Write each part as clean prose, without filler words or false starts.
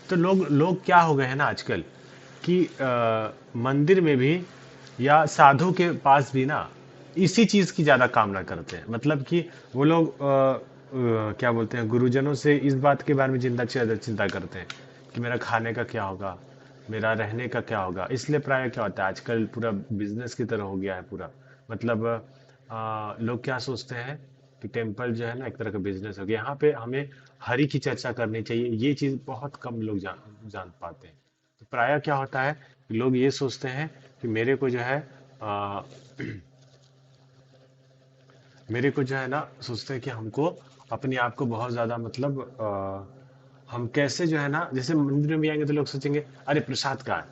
तो लोग लोग क्या हो गए हैं ना आजकल कि मंदिर में भी या साधु के पास भी ना इसी चीज की ज्यादा कामना करते हैं। मतलब कि वो लोग क्या बोलते हैं, गुरुजनों से इस बात के बारे में ज्यादा चिंता करते हैं कि मेरा खाने का क्या होगा, मेरा रहने का क्या होगा। इसलिए प्राय क्या होता है आजकल पूरा बिजनेस की तरह हो गया है पूरा। मतलब लोग क्या सोचते हैं कि टेम्पल जो है ना एक तरह का बिजनेस हो गया। यहाँ पे हमें हरि की चर्चा करनी चाहिए, ये चीज बहुत कम लोग जान पाते हैं। तो प्रायः क्या होता है कि लोग ये सोचते हैं कि आ, मेरे को जो है ना सोचते हैं कि हमको अपने आप को बहुत ज्यादा मतलब हम कैसे जो है ना, जैसे मंदिर में भी आएंगे तो लोग सोचेंगे अरे प्रसाद कहाँ है।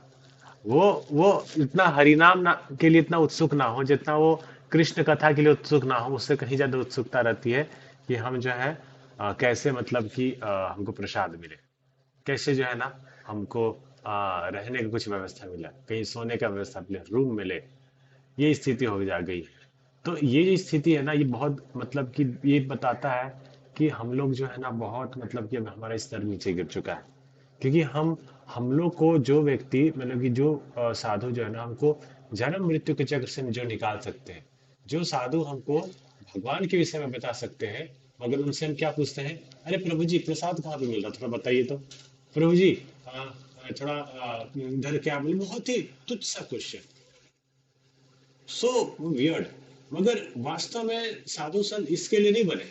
वो इतना हरिनाम ना के लिए इतना उत्सुक ना हो जितना वो कृष्ण कथा के लिए उत्सुक ना हो। उससे कहीं ज्यादा उत्सुकता रहती है कि हम जो है कैसे मतलब कि हमको प्रसाद मिले, कैसे जो है ना हमको रहने की कुछ व्यवस्था मिले, कहीं सोने का व्यवस्था मिले, रूम मिले। ये स्थिति हो जा गई। तो ये जो स्थिति है ना ये बहुत मतलब कि ये बताता है कि हम लोग जो है ना बहुत मतलब कि अब हमारा स्तर नीचे गिर चुका है। क्योंकि हम लोग को जो व्यक्ति मतलब कि जो साधु जो है ना हमको जन्म मृत्यु के चक्र से जो निकाल सकते हैं, जो साधु हमको भगवान के विषय में बता सकते हैं, मगर उनसे हम क्या पूछते हैं, अरे प्रभु जी प्रसाद कहाँ पे मिल रहा थोड़ा बताइए तो। प्रभु जी थोड़ा इधर क्या मिले, बहुत ही तुच्छ सा क्वेश्चन, सो वियर्ड। मगर वास्तव में साधु संत इसके लिए नहीं बने।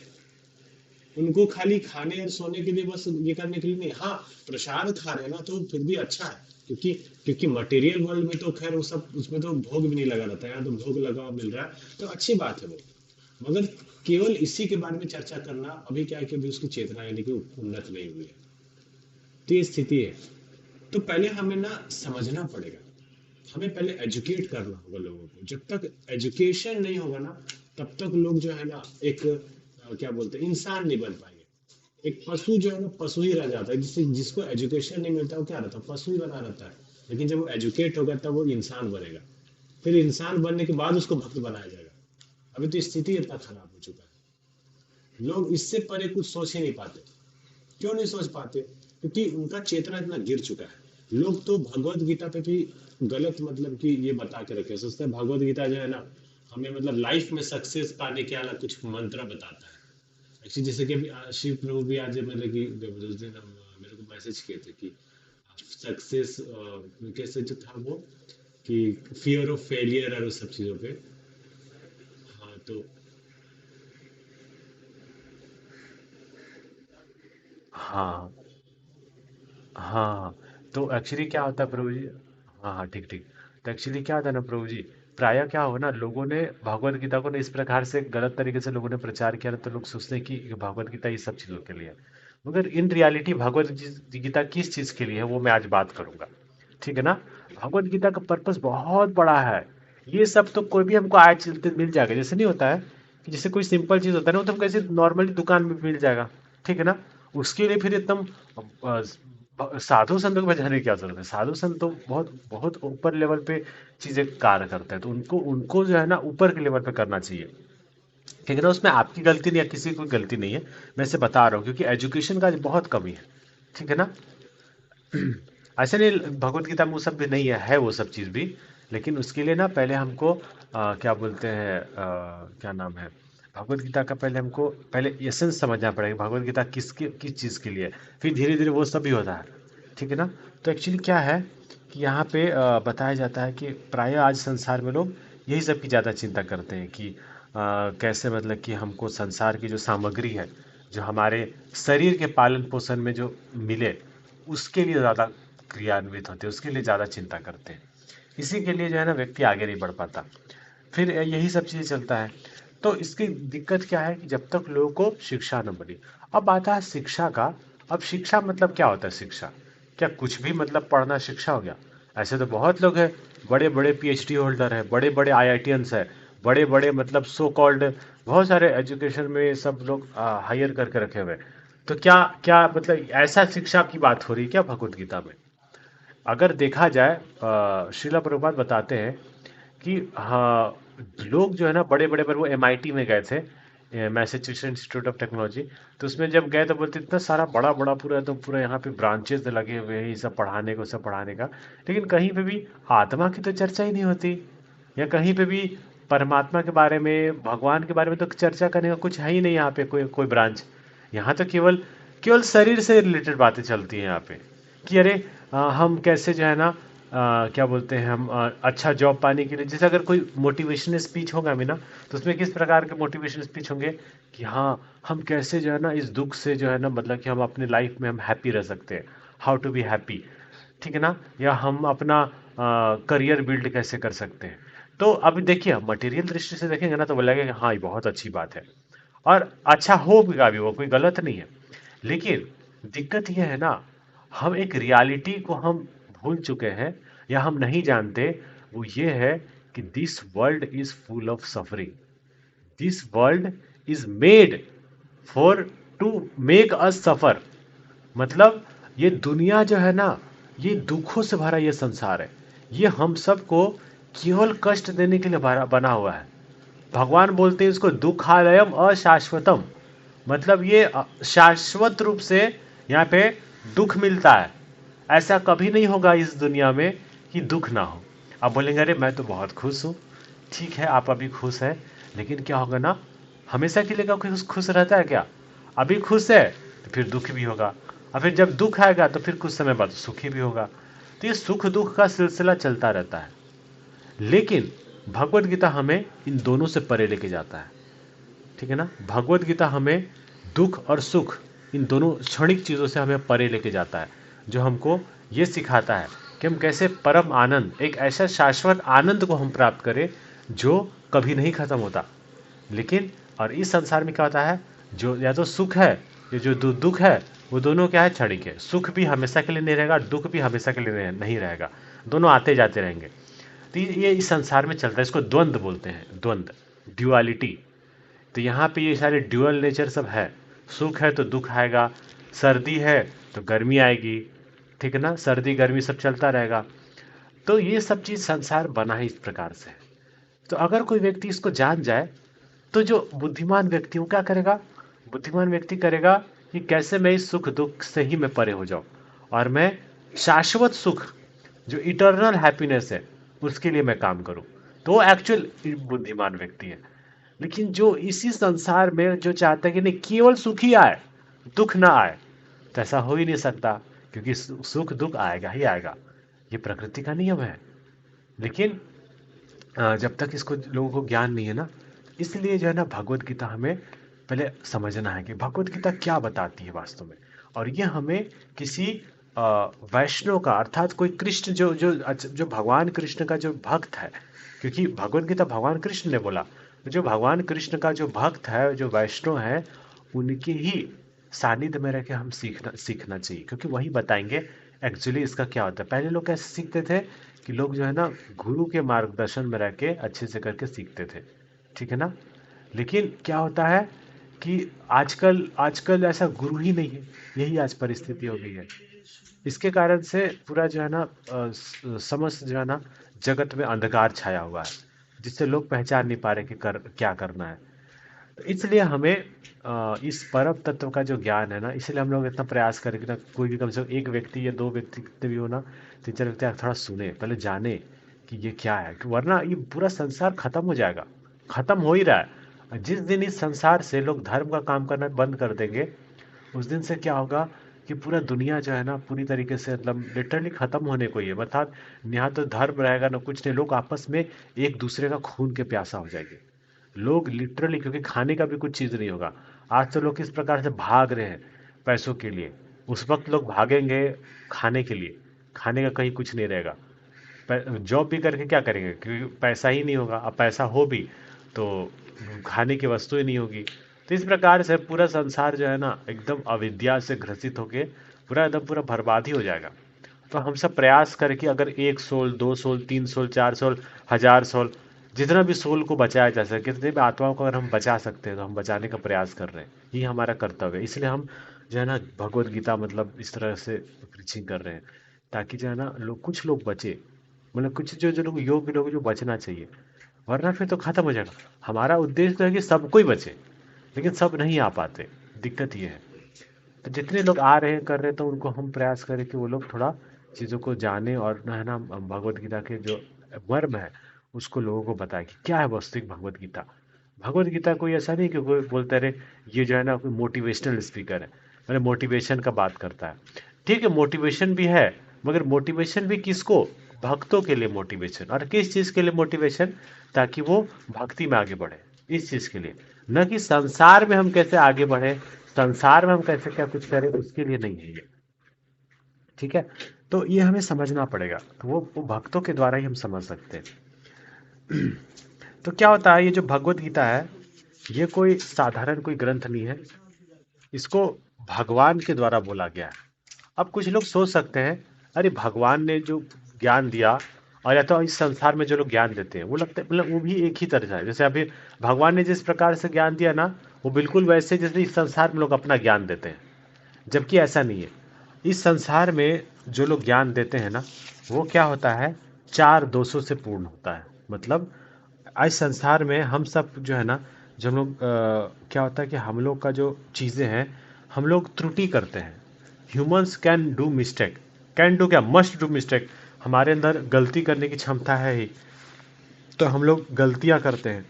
उनको खाली खाने और सोने के लिए बस ये करने के लिए नहीं। हाँ, प्रसाद खा रहे हैं ना तो फिर भी अच्छा है, क्योंकि क्योंकि मटेरियल वर्ल्ड में तो खैर वो सब उसमें तो भोग भी नहीं लगा रहता है, यहाँ तो भोग लगा हुआ मिल रहा है तो अच्छी बात है वो। मगर केवल इसी के बारे में चर्चा करना अभी क्या है कि अभी उसकी चेतना यानी कि उन्नत नहीं हुई है। तो ये स्थिति है। तो पहले हमें ना समझना पड़ेगा, हमें पहले एजुकेट करना होगा लोगों को। जब तक एजुकेशन नहीं होगा ना तब तक लोग जो है ना एक क्या बोलते हैं इंसान नहीं बन पाएंगे। एक पशु जो है ना पशु ही रह जाता है, जिससे जिसको एजुकेशन नहीं मिलता वो क्या रहता है, पशु ही बना रहता है। लेकिन जब वो एजुकेट होगा तब वो इंसान बनेगा। फिर इंसान बनने के बाद उसको भक्त बनाया जाएगा। अभी तो स्थिति इतना खराब हो चुका है, लोग इससे परे कुछ सोच ही नहीं पाते। क्यों नहीं सोच पाते? क्योंकि उनका चेतना इतना गिर चुका है। लोग तो भगवत गीता पे भी गलत मतलब कि ये बता के रखे, सोचते हैं भगवत गीता जो है ना हमें मतलब लाइफ में सक्सेस पाने के अलग कुछ मंत्र बताता है। एक्चुअली जैसे कि अभी शिव प्रभु भी आज मतलब कि उस दिन मेरे को मैसेज किए थे कि सक्सेस कैसे जो था वो, कि फियर ऑफ फेलियर और उस सब चीजों पे। हाँ तो हाँ हाँ। तो एक्चुअली क्या होता है प्रभु जी, हाँ हाँ ठीक ठीक। तो एक्चुअली क्या होता है ना प्रभु जी, प्रायः क्या होगा ना लोगों ने भगवत गीता को ना इस प्रकार से गलत तरीके से लोगों ने प्रचार किया ना, तो लोग सोचते हैं कि भगवत गीता ये सब चीज़ों के लिए है। मगर इन रियलिटी भगवत गीता किस चीज़ के लिए है वो मैं आज बात करूंगा। ठीक है ना। भगवत गीता का पर्पस बहुत बड़ा है। ये सब तो कोई भी हमको आज चलते मिल जाएगा, जैसे नहीं होता है कि जैसे कोई सिंपल चीज़ होता है ना वो तो हम कैसे नॉर्मली दुकान में मिल जाएगा। ठीक है ना। उसके लिए फिर एकदम साधु संतों को बजाने की क्या जरूरत है। साधु संत तो बहुत बहुत ऊपर लेवल पे चीजें कार्य करते हैं, तो उनको उनको जो है ना ऊपर के लेवल पे करना चाहिए। ठीक है ना। उसमें आपकी गलती नहीं है, किसी की कोई गलती नहीं है। मैं इसे बता रहा हूँ क्योंकि एजुकेशन का बहुत कमी है। ठीक है ना। ऐसे नहीं भगवत गीता में वो सब भी नहीं है, है वो सब चीज़ भी। लेकिन उसके लिए ना पहले हमको क्या बोलते हैं क्या नाम है, भगवत गीता का पहले हमको पहले एसेंस समझना पड़ेगा भगवत गीता किस चीज़ के लिए है। फिर धीरे धीरे वो सब भी होता है। ठीक है ना। तो एक्चुअली क्या है कि यहाँ पे बताया जाता है कि प्राय आज संसार में लोग यही सब की ज़्यादा चिंता करते हैं कि कैसे मतलब कि हमको संसार की जो सामग्री है, जो हमारे शरीर के पालन पोषण में जो मिले, उसके लिए ज़्यादा क्रियान्वित होते हैं, उसके लिए ज़्यादा चिंता करते हैं। इसी के लिए जो है ना व्यक्ति आगे नहीं बढ़ पाता। फिर यही सब चीज़ें चलता है। तो इसकी दिक्कत क्या है कि जब तक लोगों को शिक्षा न मिली। अब आता है शिक्षा का। अब शिक्षा मतलब क्या होता है शिक्षा, क्या कुछ भी मतलब पढ़ना शिक्षा हो गया? ऐसे तो बहुत लोग हैं, बड़े बड़े पीएचडी होल्डर हैं, बड़े बड़े आईआईटियंस हैं, बड़े बड़े मतलब सो कॉल्ड बहुत सारे एजुकेशन में सब लोग हायर करके रखे हुए हैं। तो क्या क्या मतलब ऐसा शिक्षा की बात हो रही है क्या भगवत गीता में? अगर देखा जाए श्रीला प्रभुपाद बताते हैं कि हाँ लोग जो है ना बड़े बड़े पर वो एमआईटी में गए थे, मैसेच्यूसेट्स इंस्टीट्यूट ऑफ टेक्नोलॉजी। तो उसमें जब गए तो बोलते इतना सारा बड़ा बड़ा पूरा एकदम पूरा यहाँ पे ब्रांचेस लगे हुए हैं ये सब पढ़ाने को सब पढ़ाने का, लेकिन कहीं पे भी आत्मा की तो चर्चा ही नहीं होती, या कहीं पे भी परमात्मा के बारे में भगवान के बारे में तो चर्चा करने का कुछ है ही नहीं यहाँ पे कोई कोई ब्रांच। यहाँ तो केवल केवल शरीर से रिलेटेड बातें चलती हैं यहाँ पे, कि अरे हम कैसे जो है ना क्या बोलते हैं हम अच्छा जॉब पाने के लिए, जैसे अगर कोई मोटिवेशनल स्पीच होगा भी ना, तो उसमें किस प्रकार के मोटिवेशनल स्पीच होंगे कि हाँ हम कैसे जो है ना इस दुख से जो है ना मतलब कि हम अपने लाइफ में हम हैप्पी रह सकते हैं, हाउ टू बी हैप्पी, ठीक है ना, या हम अपना करियर बिल्ड कैसे कर सकते हैं। तो अभी देखिए मटेरियल दृष्टि से देखेंगे ना तो वो लगेगा हाँ ये बहुत अच्छी बात है, और अच्छा होगा भी, वो कोई गलत नहीं है। लेकिन दिक्कत यह है ना, हम एक रियलिटी को हम भूल चुके हैं या हम नहीं जानते, वो ये है कि this world is full of suffering, this world is made for to make us suffer. मतलब ये दुनिया जो है ना, ये दुखों से भरा ये संसार है, ये हम सबको केवल कष्ट देने के लिए बना हुआ है। भगवान बोलते हैं इसको दुखालयम अशाश्वतम, मतलब ये शाश्वत रूप से यहाँ पे दुख मिलता है। ऐसा कभी नहीं होगा इस दुनिया में कि दुख ना हो। आप बोलेंगे अरे मैं तो बहुत खुश हूँ, ठीक है आप अभी खुश है, लेकिन क्या होगा ना, हमेशा के लिए क्या खुश खुश रहता है क्या? अभी खुश है तो फिर दुख भी होगा, और फिर जब दुख आएगा तो फिर कुछ समय बाद सुखी भी होगा। तो ये सुख दुख का सिलसिला चलता रहता है। लेकिन भगवत गीता हमें इन दोनों से परे लेके जाता है, ठीक है ना। भगवत गीता हमें दुख और सुख इन दोनों क्षणिक चीज़ों से हमें परे लेके जाता है, जो हमको ये सिखाता है कि हम कैसे परम आनंद, एक ऐसा शाश्वत आनंद को हम प्राप्त करें जो कभी नहीं खत्म होता। लेकिन और इस संसार में क्या होता है, जो या तो सुख है या जो दुख है, वो दोनों क्या है, क्षणिक है। सुख भी हमेशा के लिए नहीं रहेगा, दुख भी हमेशा के लिए नहीं रहेगा, दोनों आते जाते रहेंगे। तो ये इस संसार में चलता है, इसको द्वंद्व बोलते हैं, द्वंद्व, ड्युअलिटी। तो यहाँ पे ये सारे ड्यूअल नेचर सब है, सुख है तो दुख आएगा, सर्दी है तो गर्मी आएगी, ठीक है ना, सर्दी गर्मी सब चलता रहेगा। तो ये सब चीज़ संसार बना है इस प्रकार से। तो अगर कोई व्यक्ति इसको जान जाए, तो जो बुद्धिमान व्यक्ति वो क्या करेगा, बुद्धिमान व्यक्ति करेगा कि कैसे मैं इस सुख दुख से ही मैं परे हो जाऊं, और मैं शाश्वत सुख, जो इटर्नल हैप्पीनेस है, उसके लिए मैं काम करूं। तो वो एक्चुअल बुद्धिमान व्यक्ति है। लेकिन जो इसी संसार में जो चाहता है कि नहीं केवल सुख ही आए, दुख ना आए, तो ऐसा हो ही नहीं सकता, क्योंकि सुख दुख आएगा ही आएगा, ये प्रकृति का नियम है। लेकिन जब तक इसको लोगों को ज्ञान नहीं है ना, इसलिए जो है ना भगवत गीता हमें पहले समझना है कि भगवत गीता क्या बताती है वास्तव में। और ये हमें किसी अ, वैष्णव का, अर्थात कोई कृष्ण जो जो जो भगवान कृष्ण का जो भक्त है, क्योंकि भगवत गीता भगवान कृष्ण ने बोला, जो भगवान कृष्ण का जो भक्त है, जो वैष्णव है, उनके ही सानिध्य में रह के हम सीखना सीखना चाहिए, क्योंकि वही बताएंगे एक्चुअली इसका क्या होता है। पहले लोग कैसे सीखते थे कि लोग जो है ना गुरु के मार्गदर्शन में रह के अच्छे से करके सीखते थे, ठीक है ना। लेकिन क्या होता है कि आजकल आजकल ऐसा गुरु ही नहीं है, यही आज परिस्थिति हो गई है। इसके कारण से पूरा जो है ना समस्त जो है ना जगत में अंधकार छाया हुआ है, जिससे लोग पहचान नहीं पा रहे कि क्या करना है। तो इसलिए हमें इस परम तत्व का जो ज्ञान है ना, इसलिए हम लोग इतना प्रयास करें कि ना कोई भी कम से कम एक व्यक्ति या दो व्यक्ति कितने भी हो ना, तीन चार व्यक्ति थोड़ा सुने, पहले जाने कि ये क्या है, कि वरना ये पूरा संसार खत्म हो जाएगा, खत्म हो ही रहा है। जिस दिन इस संसार से लोग धर्म का काम करना बंद कर देंगे, उस दिन से क्या होगा कि पूरा दुनिया जो है ना पूरी तरीके से मतलब लिटरली खत्म होने को ही है। अर्थात यहाँ तो धर्म रहेगा ना कुछ नहीं, लोग आपस में एक दूसरे का खून के प्यासा हो जाएंगे, लोग लिटरली, क्योंकि खाने का भी कुछ चीज़ नहीं होगा। आज तो लोग किस प्रकार से भाग रहे हैं पैसों के लिए, उस वक्त लोग भागेंगे खाने के लिए, खाने का कहीं कुछ नहीं रहेगा। जॉब भी करके क्या करेंगे, क्योंकि पैसा ही नहीं होगा, अब पैसा हो भी तो खाने की वस्तु ही नहीं होगी। तो इस प्रकार से पूरा संसार जो है ना एकदम अविद्या से ग्रसित होके पूरा एकदम पूरा बर्बाद ही हो जाएगा। तो हम सब प्रयास करें कि अगर एक सोल, दो सोल, तीन सोल, चार सोल, हजार सोल, जितना भी सोल को बचाया जा सके, कितने भी आत्माओं को अगर हम बचा सकते हैं तो हम बचाने का प्रयास कर रहे हैं, ये हमारा कर्तव्य है। इसलिए हम जो है ना भगवत गीता मतलब इस तरह से प्रीचिंग कर रहे हैं, ताकि जो है ना लोग, कुछ लोग बचे, मतलब कुछ जो जो लोग योग्य लोग जो बचना चाहिए, वरना फिर तो खत्म हो जाएगा। हमारा उद्देश्य तो है कि सब कोई बचे, लेकिन सब नहीं आ पाते, दिक्कत ये है। तो जितने लोग आ रहे हैं कर रहे हैं, तो उनको हम प्रयास करें कि वो लोग थोड़ा चीज़ों को जाने, और ना है ना भगवत गीता के जो मर्म है उसको लोगों को बताए कि क्या है वास्तविक भगवत गीता। भगवत गीता कोई ऐसा नहीं कि कोई बोलते रहे ये जो है ना कोई मोटिवेशनल स्पीकर है, मतलब मोटिवेशन का बात करता है। ठीक है, मोटिवेशन भी है, मगर मोटिवेशन भी किसको? भक्तों के लिए मोटिवेशन। और किस चीज़ के लिए मोटिवेशन? ताकि वो भक्ति में आगे बढ़े, इस चीज़ के लिए। न कि संसार में हम कैसे आगे बढ़े, संसार में हम कैसे क्या कुछ करें, उसके लिए नहीं है ये। ठीक है, तो ये हमें समझना पड़ेगा, तो वो भक्तों के द्वारा ही हम समझ सकते हैं। तो क्या होता है, ये जो भगवत गीता है, ये कोई साधारण कोई ग्रंथ नहीं है, इसको भगवान के द्वारा बोला गया है। अब कुछ लोग सोच सकते हैं, अरे भगवान ने जो ज्ञान दिया, और या तो इस संसार में जो लोग ज्ञान देते हैं वो लगता है मतलब वो भी एक ही तरह है। जैसे अभी भगवान ने जिस प्रकार से ज्ञान दिया ना, वो बिल्कुल वैसे जैसे इस संसार में लोग अपना ज्ञान देते हैं, जबकि ऐसा नहीं है। इस संसार में जो लोग ज्ञान देते हैं ना, वो क्या होता है, चार दोषों से पूर्ण होता है। मतलब आज संसार में हम सब जो है ना, जो हम लोग क्या होता है कि हम लोग का जो चीज़ें हैं, हम लोग त्रुटि करते हैं। Humans can do mistake, can do क्या, मस्ट डू मिस्टेक। हमारे अंदर गलती करने की क्षमता है ही, तो हम लोग गलतियां करते हैं।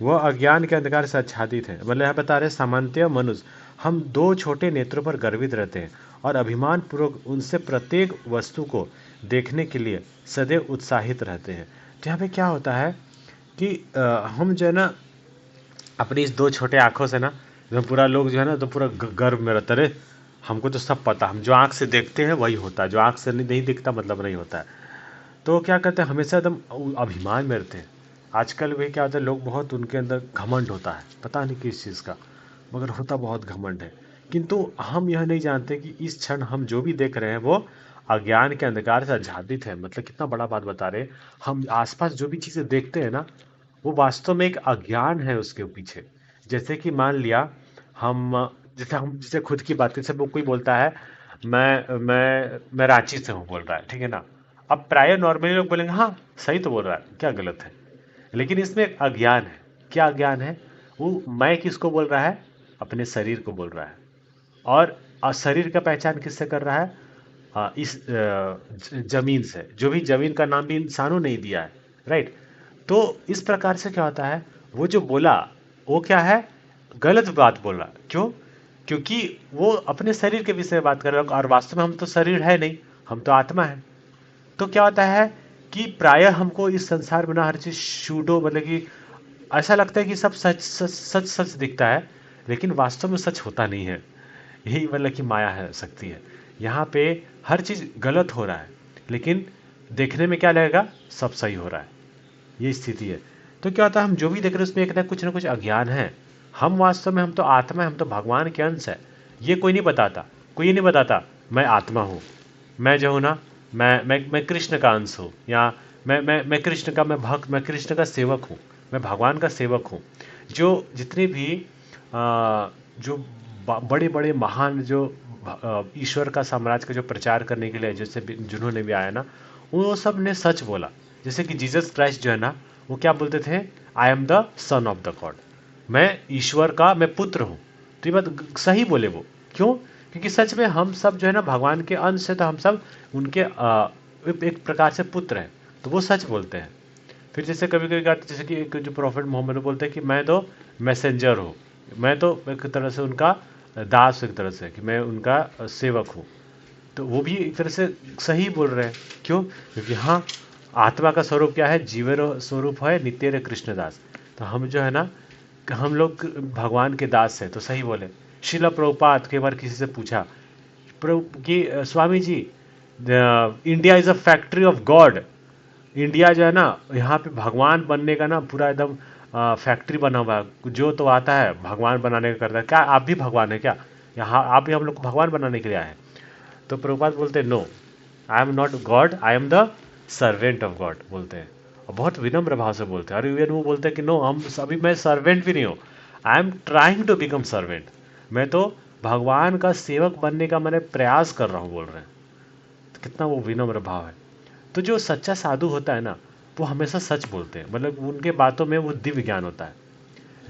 वह अज्ञान के अंधकार से आच्छादित है। मतलब यहाँ बता रहे सामान्य मनुष्य, हम दो छोटे नेत्रों पर गर्वित रहते हैं और अभिमान पूर्वक उनसे प्रत्येक वस्तु को देखने के लिए सदैव उत्साहित रहते हैं। तो यहाँ पे क्या होता है कि हम जो है ना अपनी इस दो छोटे आँखों से ना, जो पूरा लोग जो है ना तो पूरा गर्व में रहते रहे, हमको तो सब पता, हम जो आँख से देखते हैं वही होता है, जो आँख से नहीं दिखता मतलब नहीं होता है। तो क्या करते हैं, हमेशा एकदम अभिमान में रहते हैं। आजकल भी क्या होता है, लोग बहुत उनके अंदर घमंड होता है, पता नहीं किस चीज़ का, मगर होता बहुत घमंड है। किंतु हम यह नहीं जानते कि इस क्षण हम जो भी देख रहे हैं वो अज्ञान के अंधकार से आच्छादित है। मतलब कितना बड़ा बात बता रहे हैं। हम आसपास जो भी चीज़ें देखते हैं ना, वो वास्तव में एक अज्ञान है उसके पीछे। जैसे कि मान लिया हम, जैसे हम जैसे खुद की बात, जैसे वो कोई बोलता है मैं रांची से हूँ बोल रहा है, ठीक है ना। अब प्राय नॉर्मली लोग बोलेंगे हाँ सही तो बोल रहा है, क्या गलत है। लेकिन इसमें एक अज्ञान है। क्या अज्ञान है? वो मैं किसको बोल रहा है? अपने शरीर को बोल रहा है। और शरीर का पहचान किससे कर रहा है? इस जमीन से, जो भी जमीन का नाम भी इंसानों ने ही दिया है, राइट। तो इस प्रकार से क्या होता है, वो जो बोला वो क्या है, गलत बात बोला। क्यों? क्योंकि वो अपने शरीर के विषय में बात कर रहा है, और वास्तव में हम तो शरीर है नहीं, हम तो आत्मा है। तो क्या होता है कि प्रायः हमको इस संसार में ना हर चीज़ शूडो, मतलब कि ऐसा लगता है कि सब सच सच सच सच दिखता है, लेकिन वास्तव में सच होता नहीं है। यही मतलब कि माया है, शक्ति है। यहाँ पे हर चीज़ गलत हो रहा है, लेकिन देखने में क्या लगेगा, सब सही हो रहा है। ये स्थिति है। तो क्या होता है, हम जो भी देख रहे हैं उसमें एक ना कुछ अज्ञान है। हम वास्तव में, हम तो आत्मा है, हम तो भगवान के अंश है। ये कोई नहीं बताता। कोई ये नहीं बताता मैं आत्मा हूँ, मैं जो हूँ ना, मैं कृष्ण का अंश हूँ, या मैं कृष्ण का, मैं भक्त, मैं कृष्ण का सेवक हूँ, मैं भगवान का सेवक हूँ। जो जितने भी जो बड़े बड़े महान जो ईश्वर का साम्राज्य का जो प्रचार करने के लिए जैसे जिन्होंने भी आया ना, वो सब ने सच बोला। जैसे कि जीसस क्राइस्ट जो है ना, वो क्या बोलते थे, आई am the son of the God, मैं ईश्वर का मैं पुत्र हूँ। तो ये बात सही बोले वो। क्यों? क्योंकि सच में हम सब जो है ना भगवान के अंश है, तो हम सब उनके एक प्रकार से पुत्र हैं। तो वो सच बोलते हैं। फिर जैसे कभी कभी कहते, जैसे कि एक जो प्रॉफिट मोहम्मद बोलते हैं कि मैं तो मैसेंजर हूँ, मैं तो एक तरह से उनका दास, एक तरह से कि मैं उनका सेवक हूँ। तो वो भी एक तरह से सही बोल रहे हैं। क्यों? क्योंकि हाँ, आत्मा का स्वरूप क्या है, जीवन स्वरूप है नित्य रे कृष्णदास। तो हम जो है ना, हम लोग भगवान के दास हैं, तो सही बोले। शिला प्रभुपाद के बार किसी से पूछा प्रभु कि Swami ji, India is a factory of God. India जो है ना, यहाँ पे भगवान बनने का ना पूरा एकदम फैक्ट्री बना हुआ है। जो तो आता है भगवान बनाने का करता है। क्या आप भी भगवान है क्या? यहाँ आप भी हम लोग को भगवान बनाने के लिए आए हैं? तो प्रभुपाद बोलते हैं no, I am not God, I am the servant of God बोलते हैं। और बहुत विनम्र भाव से बोलते हैं। और इवन वो बोलते हैं कि नो, हम अभी मैं सर्वेंट भी नहीं हूँ, I am trying to become servant. मैं तो भगवान का सेवक बनने का मैंने प्रयास कर रहा हूँ, बोल रहे हैं। तो कितना वो विनम्र भाव है। तो जो सच्चा साधु होता है ना, वो हमेशा सच बोलते हैं। मतलब उनके बातों में वो दिव्य ज्ञान होता है।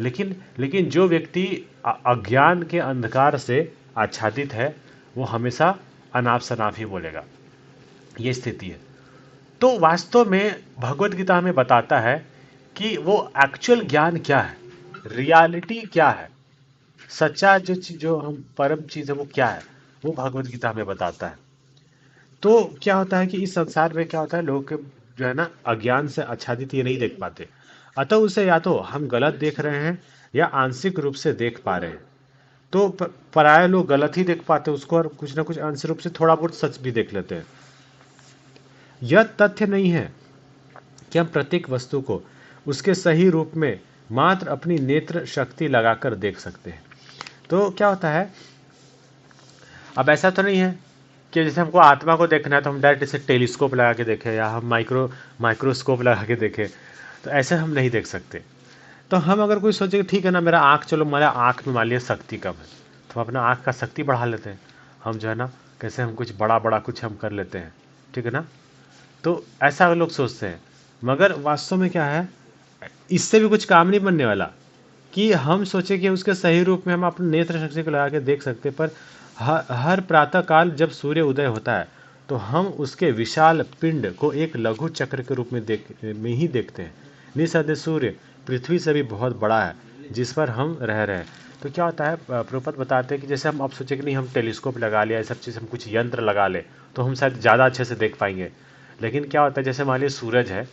लेकिन लेकिन जो व्यक्ति अज्ञान के अंधकार से आच्छादित है, वो हमेशा अनाप शनाप ही बोलेगा। ये स्थिति है। तो वास्तव में भगवत गीता हमें बताता है कि वो एक्चुअल ज्ञान क्या है, रियलिटी क्या है, सच्चा जो चीज, जो हम परम चीज है वो क्या है, वो भगवत गीता हमें बताता है। तो क्या होता है कि इस संसार में क्या होता है, लोग के जो है ना अज्ञान से आच्छादित ये नहीं देख पाते। अतः उसे या तो हम गलत देख रहे हैं या आंशिक रूप से देख पा रहे हैं। तो पराये लोग गलत ही देख पाते हैं उसको, और कुछ ना कुछ आंशिक रूप से थोड़ा बहुत सच भी देख लेते हैं। यह तथ्य नहीं है कि हम प्रत्येक वस्तु को उसके सही रूप में मात्र अपनी नेत्र शक्ति लगाकर देख सकते हैं। तो क्या होता है, अब ऐसा तो नहीं है कि जैसे हमको आत्मा को देखना है तो हम डायरेक्ट इसे टेलीस्कोप लगा के देखें या हम माइक्रोस्कोप लगा के देखें, तो ऐसे हम नहीं देख सकते। तो हम अगर कोई सोचे कि ठीक है ना, मेरा आँख, चलो मेरा आँख में मान लिया शक्ति कम है, तो हम अपना आँख का शक्ति बढ़ा लेते हैं। हम जो है ना, कैसे हम कुछ बड़ा बड़ा कुछ हम कर लेते हैं, ठीक है ना। तो ऐसा लोग सोचते हैं, मगर वास्तव में क्या है, इससे भी कुछ काम नहीं बनने वाला कि हम सोचे कि उसके सही रूप में हम अपने नेत्र शक्ति को लगा के देख सकते। पर हर प्रातः काल जब सूर्य उदय होता है तो हम उसके विशाल पिंड को एक लघु चक्र के रूप में ही देखते हैं। निसंदेह सूर्य पृथ्वी से भी बहुत बड़ा है जिस पर हम रह रहे हैं। तो क्या होता है, प्रभुपाद बताते हैं कि जैसे हम अब सोचे कि नहीं, हम टेलीस्कोप लगा लिया, ये सब चीज़ हम कुछ यंत्र लगा ले तो हम शायद ज़्यादा अच्छे से देख पाएंगे। लेकिन क्या होता है, जैसे मान लीजिए सूरज है,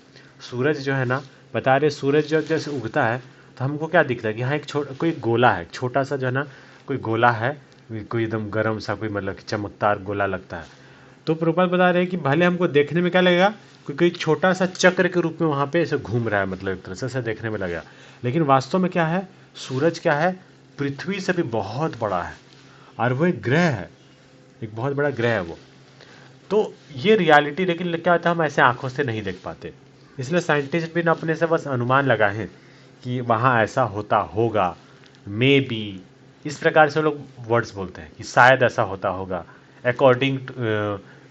सूरज जो है ना, बता रहे सूरज जब जैसे उगता है तो हमको क्या दिखता है कि यहाँ एक कोई गोला है, छोटा सा जो है ना, कोई गोला है, कोई एकदम गर्म सा, कोई मतलब चमकदार गोला लगता है। तो प्रभुपाद बता रहे हैं कि भले हमको देखने में क्या लगेगा, कोई छोटा सा चक्र के रूप में वहाँ पे ऐसे घूम रहा है, मतलब एक तरह से ऐसा देखने में लगेगा। लेकिन वास्तव में क्या है, सूरज क्या है, पृथ्वी से भी बहुत बड़ा है, और वो एक ग्रह है, एक बहुत बड़ा ग्रह है वो। तो ये रियलिटी, लेकिन क्या होता है, हम ऐसे आंखों से नहीं देख पाते। इसलिए साइंटिस्ट भी ना अपने से बस अनुमान लगाए हैं कि वहाँ ऐसा होता होगा, मे बी, इस प्रकार से लोग वर्ड्स बोलते हैं कि शायद ऐसा होता होगा, according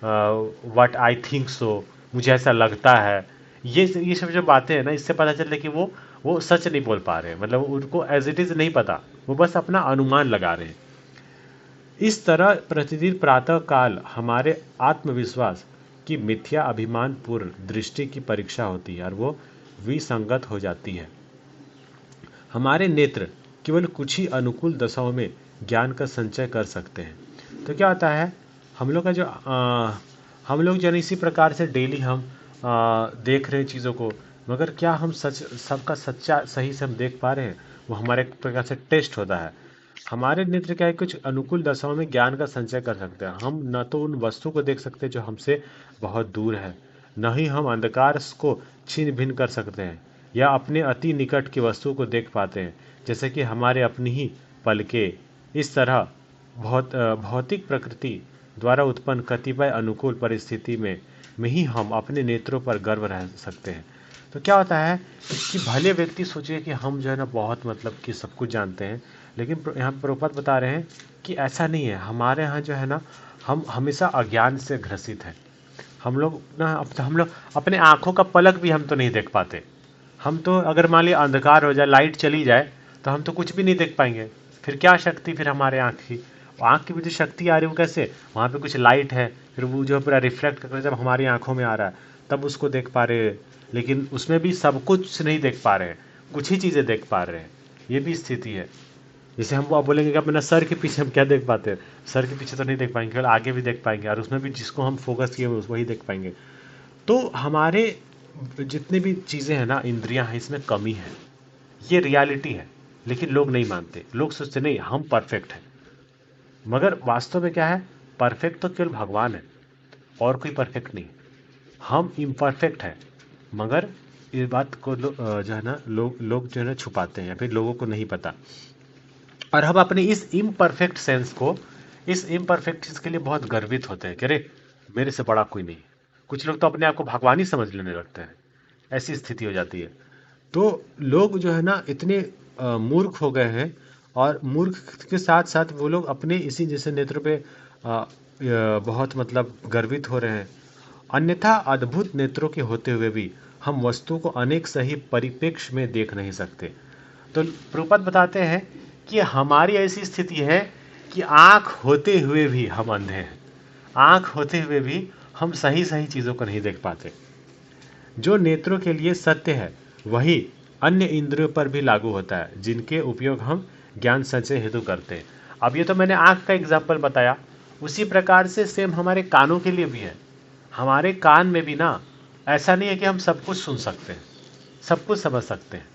what I think so, मुझे ऐसा लगता है। ये सब जो बातें हैं ना, इससे पता चलता है कि वो सच नहीं बोल पा रहे हैं, मतलब उनको एज इट इज़ नहीं पता, वो बस अपना अनुमान लगा रहे हैं। इस तरह प्रतिदिन प्रातः काल हमारे आत्मविश्वास की मिथ्या अभिमान पूर्ण दृष्टि की परीक्षा होती है और वो विसंगत हो जाती है। हमारे नेत्र केवल कुछ ही अनुकूल दशाओं में ज्ञान का संचय कर सकते हैं। तो क्या होता है, हम लोग का जो हम लोग जो है इसी प्रकार से डेली हम देख रहे हैं चीज़ों को, मगर क्या हम सच सबका सच्चा सही से हम देख पा रहे हैं, वो हमारे एक प्रकार से टेस्ट होता है। हमारे नेत्र क्या है, कुछ अनुकूल दशाओं में ज्ञान का संचय कर सकते हैं। हम न तो उन वस्तु को देख सकते जो हमसे बहुत दूर है, न ही हम अंधकार को छीन भिन्न कर सकते हैं या अपने अति निकट की वस्तु को देख पाते हैं, जैसे कि हमारे अपनी ही पलके। इस तरह भौतिक प्रकृति द्वारा उत्पन्न कतिपय अनुकूल परिस्थिति में ही हम अपने नेत्रों पर गर्व रह सकते हैं। तो क्या होता है कि भले व्यक्ति सोचे कि हम जो है ना बहुत मतलब कि सब कुछ जानते हैं, लेकिन यहाँ प्रभुपाद बता रहे हैं कि ऐसा नहीं है। हमारे यहाँ जो है ना, हम हमेशा अज्ञान से ग्रसित हैं। हम लोग ना, अब तो हम लोग अपने आँखों का पलक भी हम तो नहीं देख पाते। हम तो अगर मान लिया अंधकार हो जाए, लाइट चली जाए, तो हम तो कुछ भी नहीं देख पाएंगे। फिर क्या शक्ति फिर हमारे आँख की, आँख की भी जो शक्ति आ रही है वो कैसे, वहाँ पे कुछ लाइट है, फिर वो जो पूरा रिफ्लेक्ट करके जब हमारी आँखों में आ रहा है तब उसको देख पा रहे हैं। लेकिन उसमें भी सब कुछ नहीं देख पा रहे हैं, कुछ ही चीज़ें देख पा रहे हैं। ये भी स्थिति है। जैसे हम आप बोलेंगे कि अपना सर के पीछे हम क्या देख पाते हैं, सर के पीछे तो नहीं देख पाएंगे, केवल आगे भी देख पाएंगे, और उसमें भी जिसको हम फोकस किए वही देख पाएंगे। तो हमारे जितने भी चीज़ें हैं ना, इंद्रियां हैं, इसमें कमी है, ये रियलिटी है। लेकिन लोग नहीं मानते, लोग सोचते नहीं हम परफेक्ट हैं। मगर वास्तव में क्या है, परफेक्ट तो केवल भगवान है, और कोई परफेक्ट नहीं। हम इम्परफेक्ट हैं, मगर इस बात को जो है ना, लोग जो है ना छुपाते हैं, या फिर लोगों को नहीं पता। और हम अपने इस इम्परफेक्ट सेंस को, इस इम्परफेक्ट चीज़ के लिए बहुत गर्वित होते हैं कि अरे मेरे से बड़ा कोई नहीं। कुछ लोग तो अपने आप को भगवान ही समझ लेने लगते हैं, ऐसी स्थिति हो जाती है। तो लोग जो है ना इतने मूर्ख हो गए हैं, और मूर्ख के साथ साथ वो लोग अपने इसी जैसे नेत्र पे बहुत मतलब गर्वित हो रहे हैं। अन्यथा अद्भुत नेत्रों के होते हुए भी हम वस्तु को अनेक सही परिप्रेक्ष्य में देख नहीं सकते। तो प्रभुपाद बताते हैं कि हमारी ऐसी स्थिति है कि आंख होते हुए भी हम अंधे हैं, आंख होते हुए भी हम सही सही चीज़ों को नहीं देख पाते। जो नेत्रों के लिए सत्य है वही अन्य इंद्रियों पर भी लागू होता है, जिनके उपयोग हम ज्ञान संचय हेतु करते हैं। अब ये तो मैंने आंख का एग्जाम्पल बताया, उसी प्रकार से सेम हमारे कानों के लिए भी है। हमारे कान में भी ना ऐसा नहीं है कि हम सब कुछ सुन सकते हैं, सब कुछ समझ सकते हैं।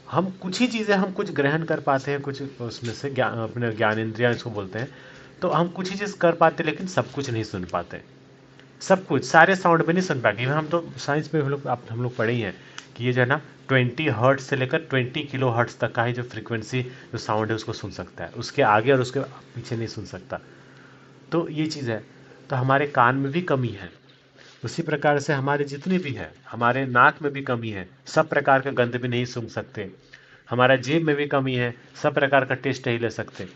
हम कुछ ही चीज़ें हम कुछ ग्रहण कर पाते हैं, कुछ उसमें से ज्ञान, अपने ज्ञान इंद्रियां इसको बोलते हैं। तो हम कुछ ही चीज़ कर पाते लेकिन सब कुछ नहीं सुन पाते। सब कुछ सारे साउंड में नहीं सुन पाएंगे। हम तो साइंस में हम लोग पढ़े ही हैं कि ये जो है ना 20 हर्ट्ज से लेकर 20 किलो हर्ट्ज तक का ही जो फ्रीक्वेंसी जो साउंड है उसको सुन सकता है, उसके आगे और उसके पीछे नहीं सुन सकता। तो ये चीज़ है। तो हमारे कान में भी कमी है, उसी प्रकार से हमारे जितने भी है, हमारे नाक में भी कमी है, सब प्रकार का गंध भी नहीं सूंघ सकते। हमारा जीभ में भी कमी है, सब प्रकार का टेस्ट नहीं ले सकते।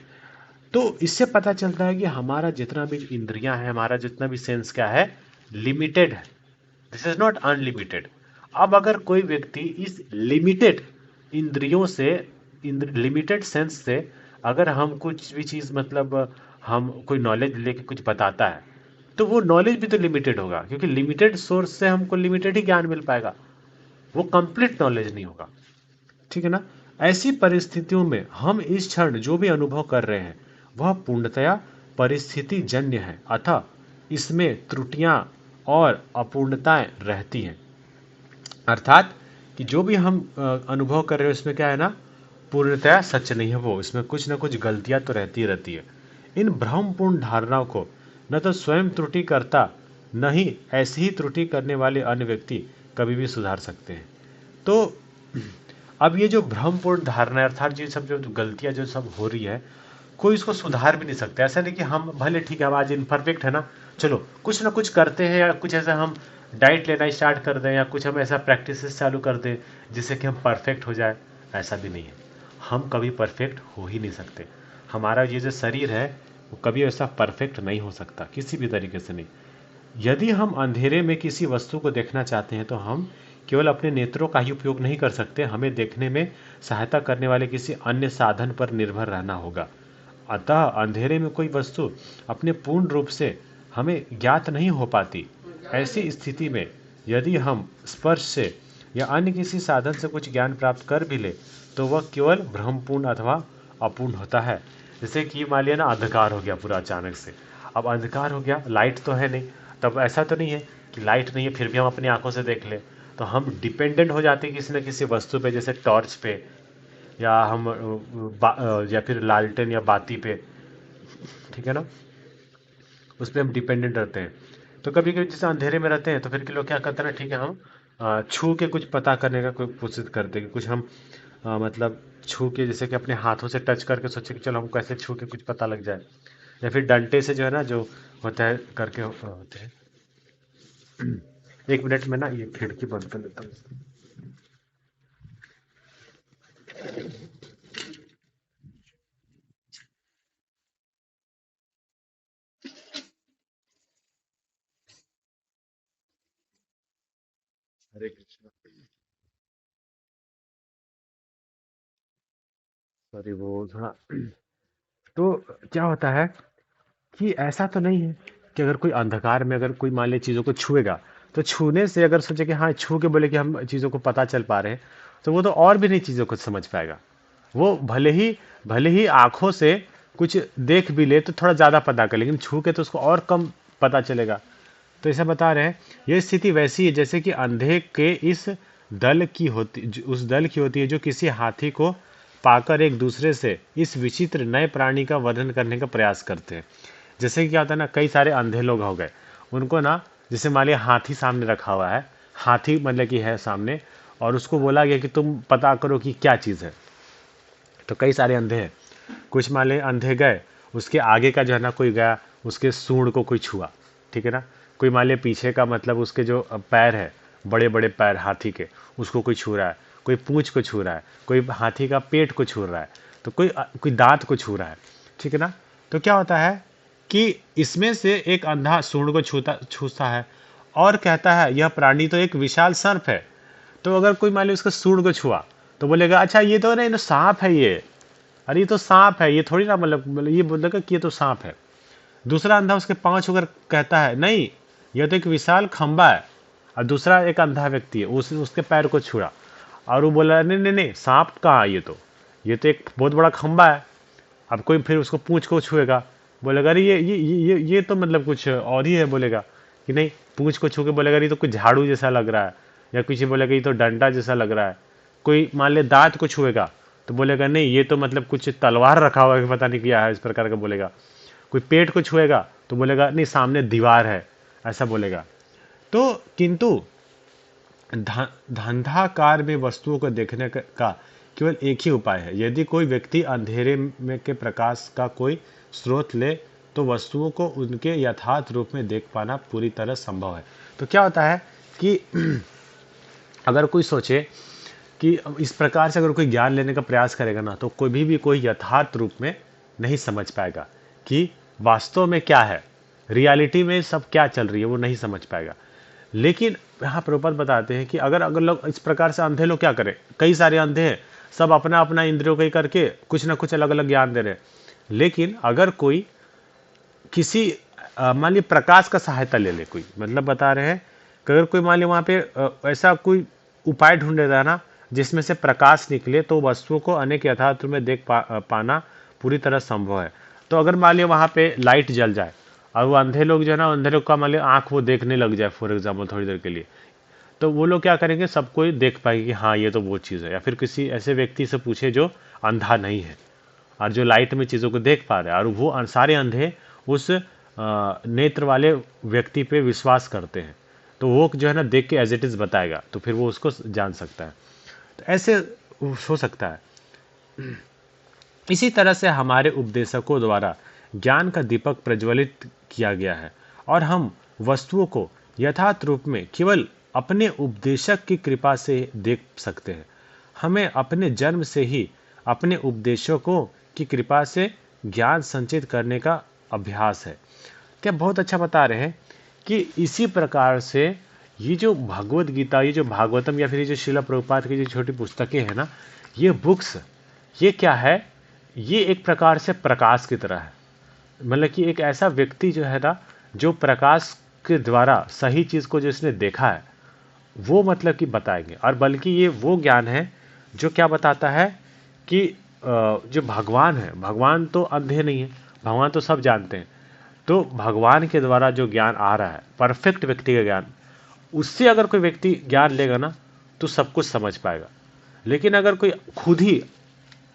तो इससे पता चलता है कि हमारा जितना भी इंद्रियां है, हमारा जितना भी सेंस क्या है, लिमिटेड है। This is not unlimited. अब अगर कोई व्यक्ति इस लिमिटेड इंद्रियों से, लिमिटेड सेंस से अगर हम कुछ भी चीज़ मतलब हम कोई नॉलेज लेके कुछ बताता है, तो वो नॉलेज भी तो लिमिटेड होगा, क्योंकि लिमिटेड सोर्स से हमको लिमिटेड ही ज्ञान मिल पाएगा, वो कंप्लीट नॉलेज नहीं होगा। ठीक है ना। ऐसी परिस्थितियों में हम इस क्षण जो भी अनुभव कर रहे हैं वह पूर्णतया परिस्थिति जन्य है, अतः इसमें त्रुटियां और अपूर्णताएं रहती हैं। अर्थात कि जो भी हम अनुभव कर रहे हैं उसमें क्या है ना, पूर्णतया सच नहीं है, वो इसमें कुछ ना कुछ गलतियां तो रहती है। इन भ्रमपूर्ण धारणाओं को न तो स्वयं त्रुटि करता, न ही ऐसी ही त्रुटि करने वाले अन्य व्यक्ति कभी भी सुधार सकते हैं। तो अब ये जो भ्रमपूर्ण धारणा है, अर्थात ये सब जो गलतियां जो सब हो रही है, कोई इसको सुधार भी नहीं सकता। ऐसा नहीं कि हम भले ठीक है हम आज इनपरफेक्ट है ना, चलो कुछ ना कुछ करते हैं, या कुछ ऐसा हम डाइट लेना स्टार्ट कर दें, या कुछ हम ऐसा प्रैक्टिस चालू कर दें जिससे कि हम परफेक्ट हो जाए। ऐसा भी नहीं है, हम कभी परफेक्ट हो ही नहीं सकते। हमारा ये जो शरीर है वो कभी ऐसा परफेक्ट नहीं हो सकता, किसी भी तरीके से नहीं। यदि हम अंधेरे में किसी वस्तु को देखना चाहते हैं तो हम केवल अपने नेत्रों का ही उपयोग नहीं कर सकते, हमें देखने में सहायता करने वाले किसी अन्य साधन पर निर्भर रहना होगा। अतः अंधेरे में कोई वस्तु अपने पूर्ण रूप से हमें ज्ञात नहीं हो पाती। ऐसी स्थिति में यदि हम स्पर्श से या अन्य किसी साधन से कुछ ज्ञान प्राप्त कर भी ले तो वह केवल भ्रमपूर्ण अथवा अपूर्ण होता है। जैसे कि मान लिया ना अंधकार हो गया पूरा अचानक से, अब अंधकार हो गया, लाइट तो है नहीं, तब ऐसा तो नहीं है कि लाइट नहीं है फिर भी हम अपनी आंखों से देख लें। तो हम डिपेंडेंट हो जाते हैं किसी न किसी वस्तु पे, जैसे टॉर्च पे, या हम या फिर लालटेन या बाती पे, ठीक है ना, उस पर हम डिपेंडेंट रहते हैं। तो कभी कभी जैसे अंधेरे में रहते हैं तो फिर के लोग क्या करते हैं ना, ठीक है हम छू के कुछ पता करने का कोई कोशिश करते हैं कि कुछ हम मतलब छू के, जैसे कि अपने हाथों से टच करके सोचे कि चलो हम कैसे छू के कुछ पता लग जाए, या फिर डंडे से जो है ना जो होता है करके होते हैं। एक मिनट में ना ये खिड़की बंद कर लेता हूँ। हरे कृष्णा। सॉरी वो थोड़ा तो क्या होता है कि ऐसा तो नहीं है कि अगर कोई अंधकार में अगर कोई मान ले चीज़ों को छुएगा, तो छूने से अगर सोचे कि हाँ छू के बोले कि हम चीज़ों को पता चल पा रहे हैं, तो वो तो और भी नहीं चीज़ों को समझ पाएगा। वो भले ही आंखों से कुछ देख भी ले तो थोड़ा ज़्यादा पता कर, लेकिन छू के तो उसको और कम पता चलेगा। तो ऐसा बता रहे हैं, यह स्थिति वैसी है जैसे कि अंधे के इस दल की होती उस दल की होती है जो किसी हाथी को पाकर एक दूसरे से इस विचित्र नए प्राणी का वर्णन करने का प्रयास करते हैं। जैसे कि क्या होता है ना, कई सारे अंधे लोग हो गए, उनको ना जैसे मान लिया हाथी सामने रखा हुआ है, हाथी मतलब कि है सामने, और उसको बोला गया कि तुम पता करो कि क्या चीज़ है। तो कई सारे अंधे हैं, कुछ मान ले अंधे गए, उसके आगे का जो है ना कोई गया, उसके सूंड को कोई छुआ, ठीक है ना। कोई मान ले पीछे का मतलब उसके जो पैर है, बड़े बड़े पैर हाथी के, उसको कोई छू रहा है, कोई पूंछ को छू रहा है, कोई हाथी का पेट को छू रहा है, तो कोई दांत को छू रहा है, ठीक है ना। तो क्या होता है कि इसमें से एक अंधा सूंड को छूता है और कहता है यह प्राणी तो एक विशाल सर्प है। तो अगर कोई मान ली उसका सूंड को छुआ, तो बोलेगा अच्छा ये तो नहीं, सांप है ये, अरे ये तो सांप है, ये थोड़ी ना मतलब ये बोलेगा कि ये तो सांप है। दूसरा अंधा उसके पांव छूकर कहता है नहीं, यह तो एक विशाल खंबा है। और दूसरा एक अंधा व्यक्ति है, उसके पैर को छुआ और वो बोला नहीं नहीं नहीं, सांप कहाँ, ये तो एक बहुत बड़ा खंबा है। अब कोई फिर उसको पूंछ को छुएगा, बोलेगा अरे ये तो मतलब कुछ और ही है, बोलेगा कि नहीं, पूंछ को छू के बोलेगा ये तो कुछ झाड़ू जैसा लग रहा है, या कुछ बोलेगा ये तो डंडा जैसा लग रहा है। कोई मान ले दांत को छुएगा तो बोलेगा नहीं, ये तो मतलब कुछ तलवार रखा हुआ है, पता नहीं क्या है, इस प्रकार का बोलेगा। कोई पेट को छुएगा तो बोलेगा नहीं, सामने दीवार है, ऐसा बोलेगा। तो किंतु धंधाकार में वस्तुओं को देखने का केवल एक ही उपाय है। यदि कोई व्यक्ति अंधेरे में के प्रकाश का कोई स्रोत ले तो वस्तुओं को उनके यथार्थ रूप में देख पाना पूरी तरह संभव है। तो क्या होता है कि अगर कोई सोचे कि इस प्रकार से अगर कोई ज्ञान लेने का प्रयास करेगा ना, तो कोई यथार्थ रूप में नहीं समझ पाएगा कि वास्तव में क्या है, रियलिटी में सब क्या चल रही है, वो नहीं समझ पाएगा। लेकिन यहाँ प्रभुपाद बताते हैं कि अगर अगर लोग इस प्रकार से अंधे लोग क्या करें, कई सारे अंधे हैं, सब अपना अपना इंद्रियों का ही करके कुछ ना कुछ अलग अलग ज्ञान दे रहे हैं। लेकिन अगर कोई किसी मान लीजिए प्रकाश का सहायता ले ले, कोई मतलब बता रहे हैं कि अगर कोई मान लीजिए वहाँ पे ऐसा कोई उपाय ढूंढ रहा है ना जिसमें से प्रकाश निकले, तो वस्तुओं को अनेक यथार्थ में देख पाना पूरी तरह संभव है। तो अगर मान लीजिए वहाँ पे लाइट जल जाए और वो अंधे लोग जो है ना, अंधे लोग का मान लीजिए आँख वो देखने लग जाए फॉर एग्जाम्पल थोड़ी देर के लिए, तो वो लोग क्या करेंगे, सबको देख पाएंगे कि हाँ ये तो वो चीज़ है। या फिर किसी ऐसे व्यक्ति से पूछे जो अंधा नहीं है और जो लाइट में चीज़ों को देख पा रहे हैं, और वो सारे अंधे उस नेत्र वाले व्यक्ति पे विश्वास करते हैं, तो वो जो है ना देख के एज इट इज़ बताएगा, तो फिर वो उसको जान सकता है। तो ऐसे हो सकता है। इसी तरह से हमारे उपदेशकों द्वारा ज्ञान का दीपक प्रज्वलित किया गया है और हम वस्तुओं को यथार्थ रूप में केवल अपने उपदेशक की कृपा से देख सकते हैं। हमें अपने जन्म से ही अपने उपदेशकों की कृपा से ज्ञान संचित करने का अभ्यास है। क्या बहुत अच्छा बता रहे हैं कि इसी प्रकार से ये जो भगवत गीता, ये जो भागवतम या फिर ये जो शिला प्रभुपाद की जो छोटी पुस्तकें हैं ना, ये बुक्स, ये क्या है, ये एक प्रकार से प्रकाश की तरह है। मतलब कि एक ऐसा व्यक्ति जो है ना, जो प्रकाश के द्वारा सही चीज़ को जिसने देखा है वो मतलब कि बताएंगे। और बल्कि ये वो ज्ञान है जो क्या बताता है कि जो भगवान है, भगवान तो अंधे नहीं है, भगवान तो सब जानते हैं। तो भगवान के द्वारा जो ज्ञान आ रहा है, परफेक्ट व्यक्ति का ज्ञान, उससे अगर कोई व्यक्ति ज्ञान लेगा ना तो सब कुछ समझ पाएगा। लेकिन अगर कोई खुद ही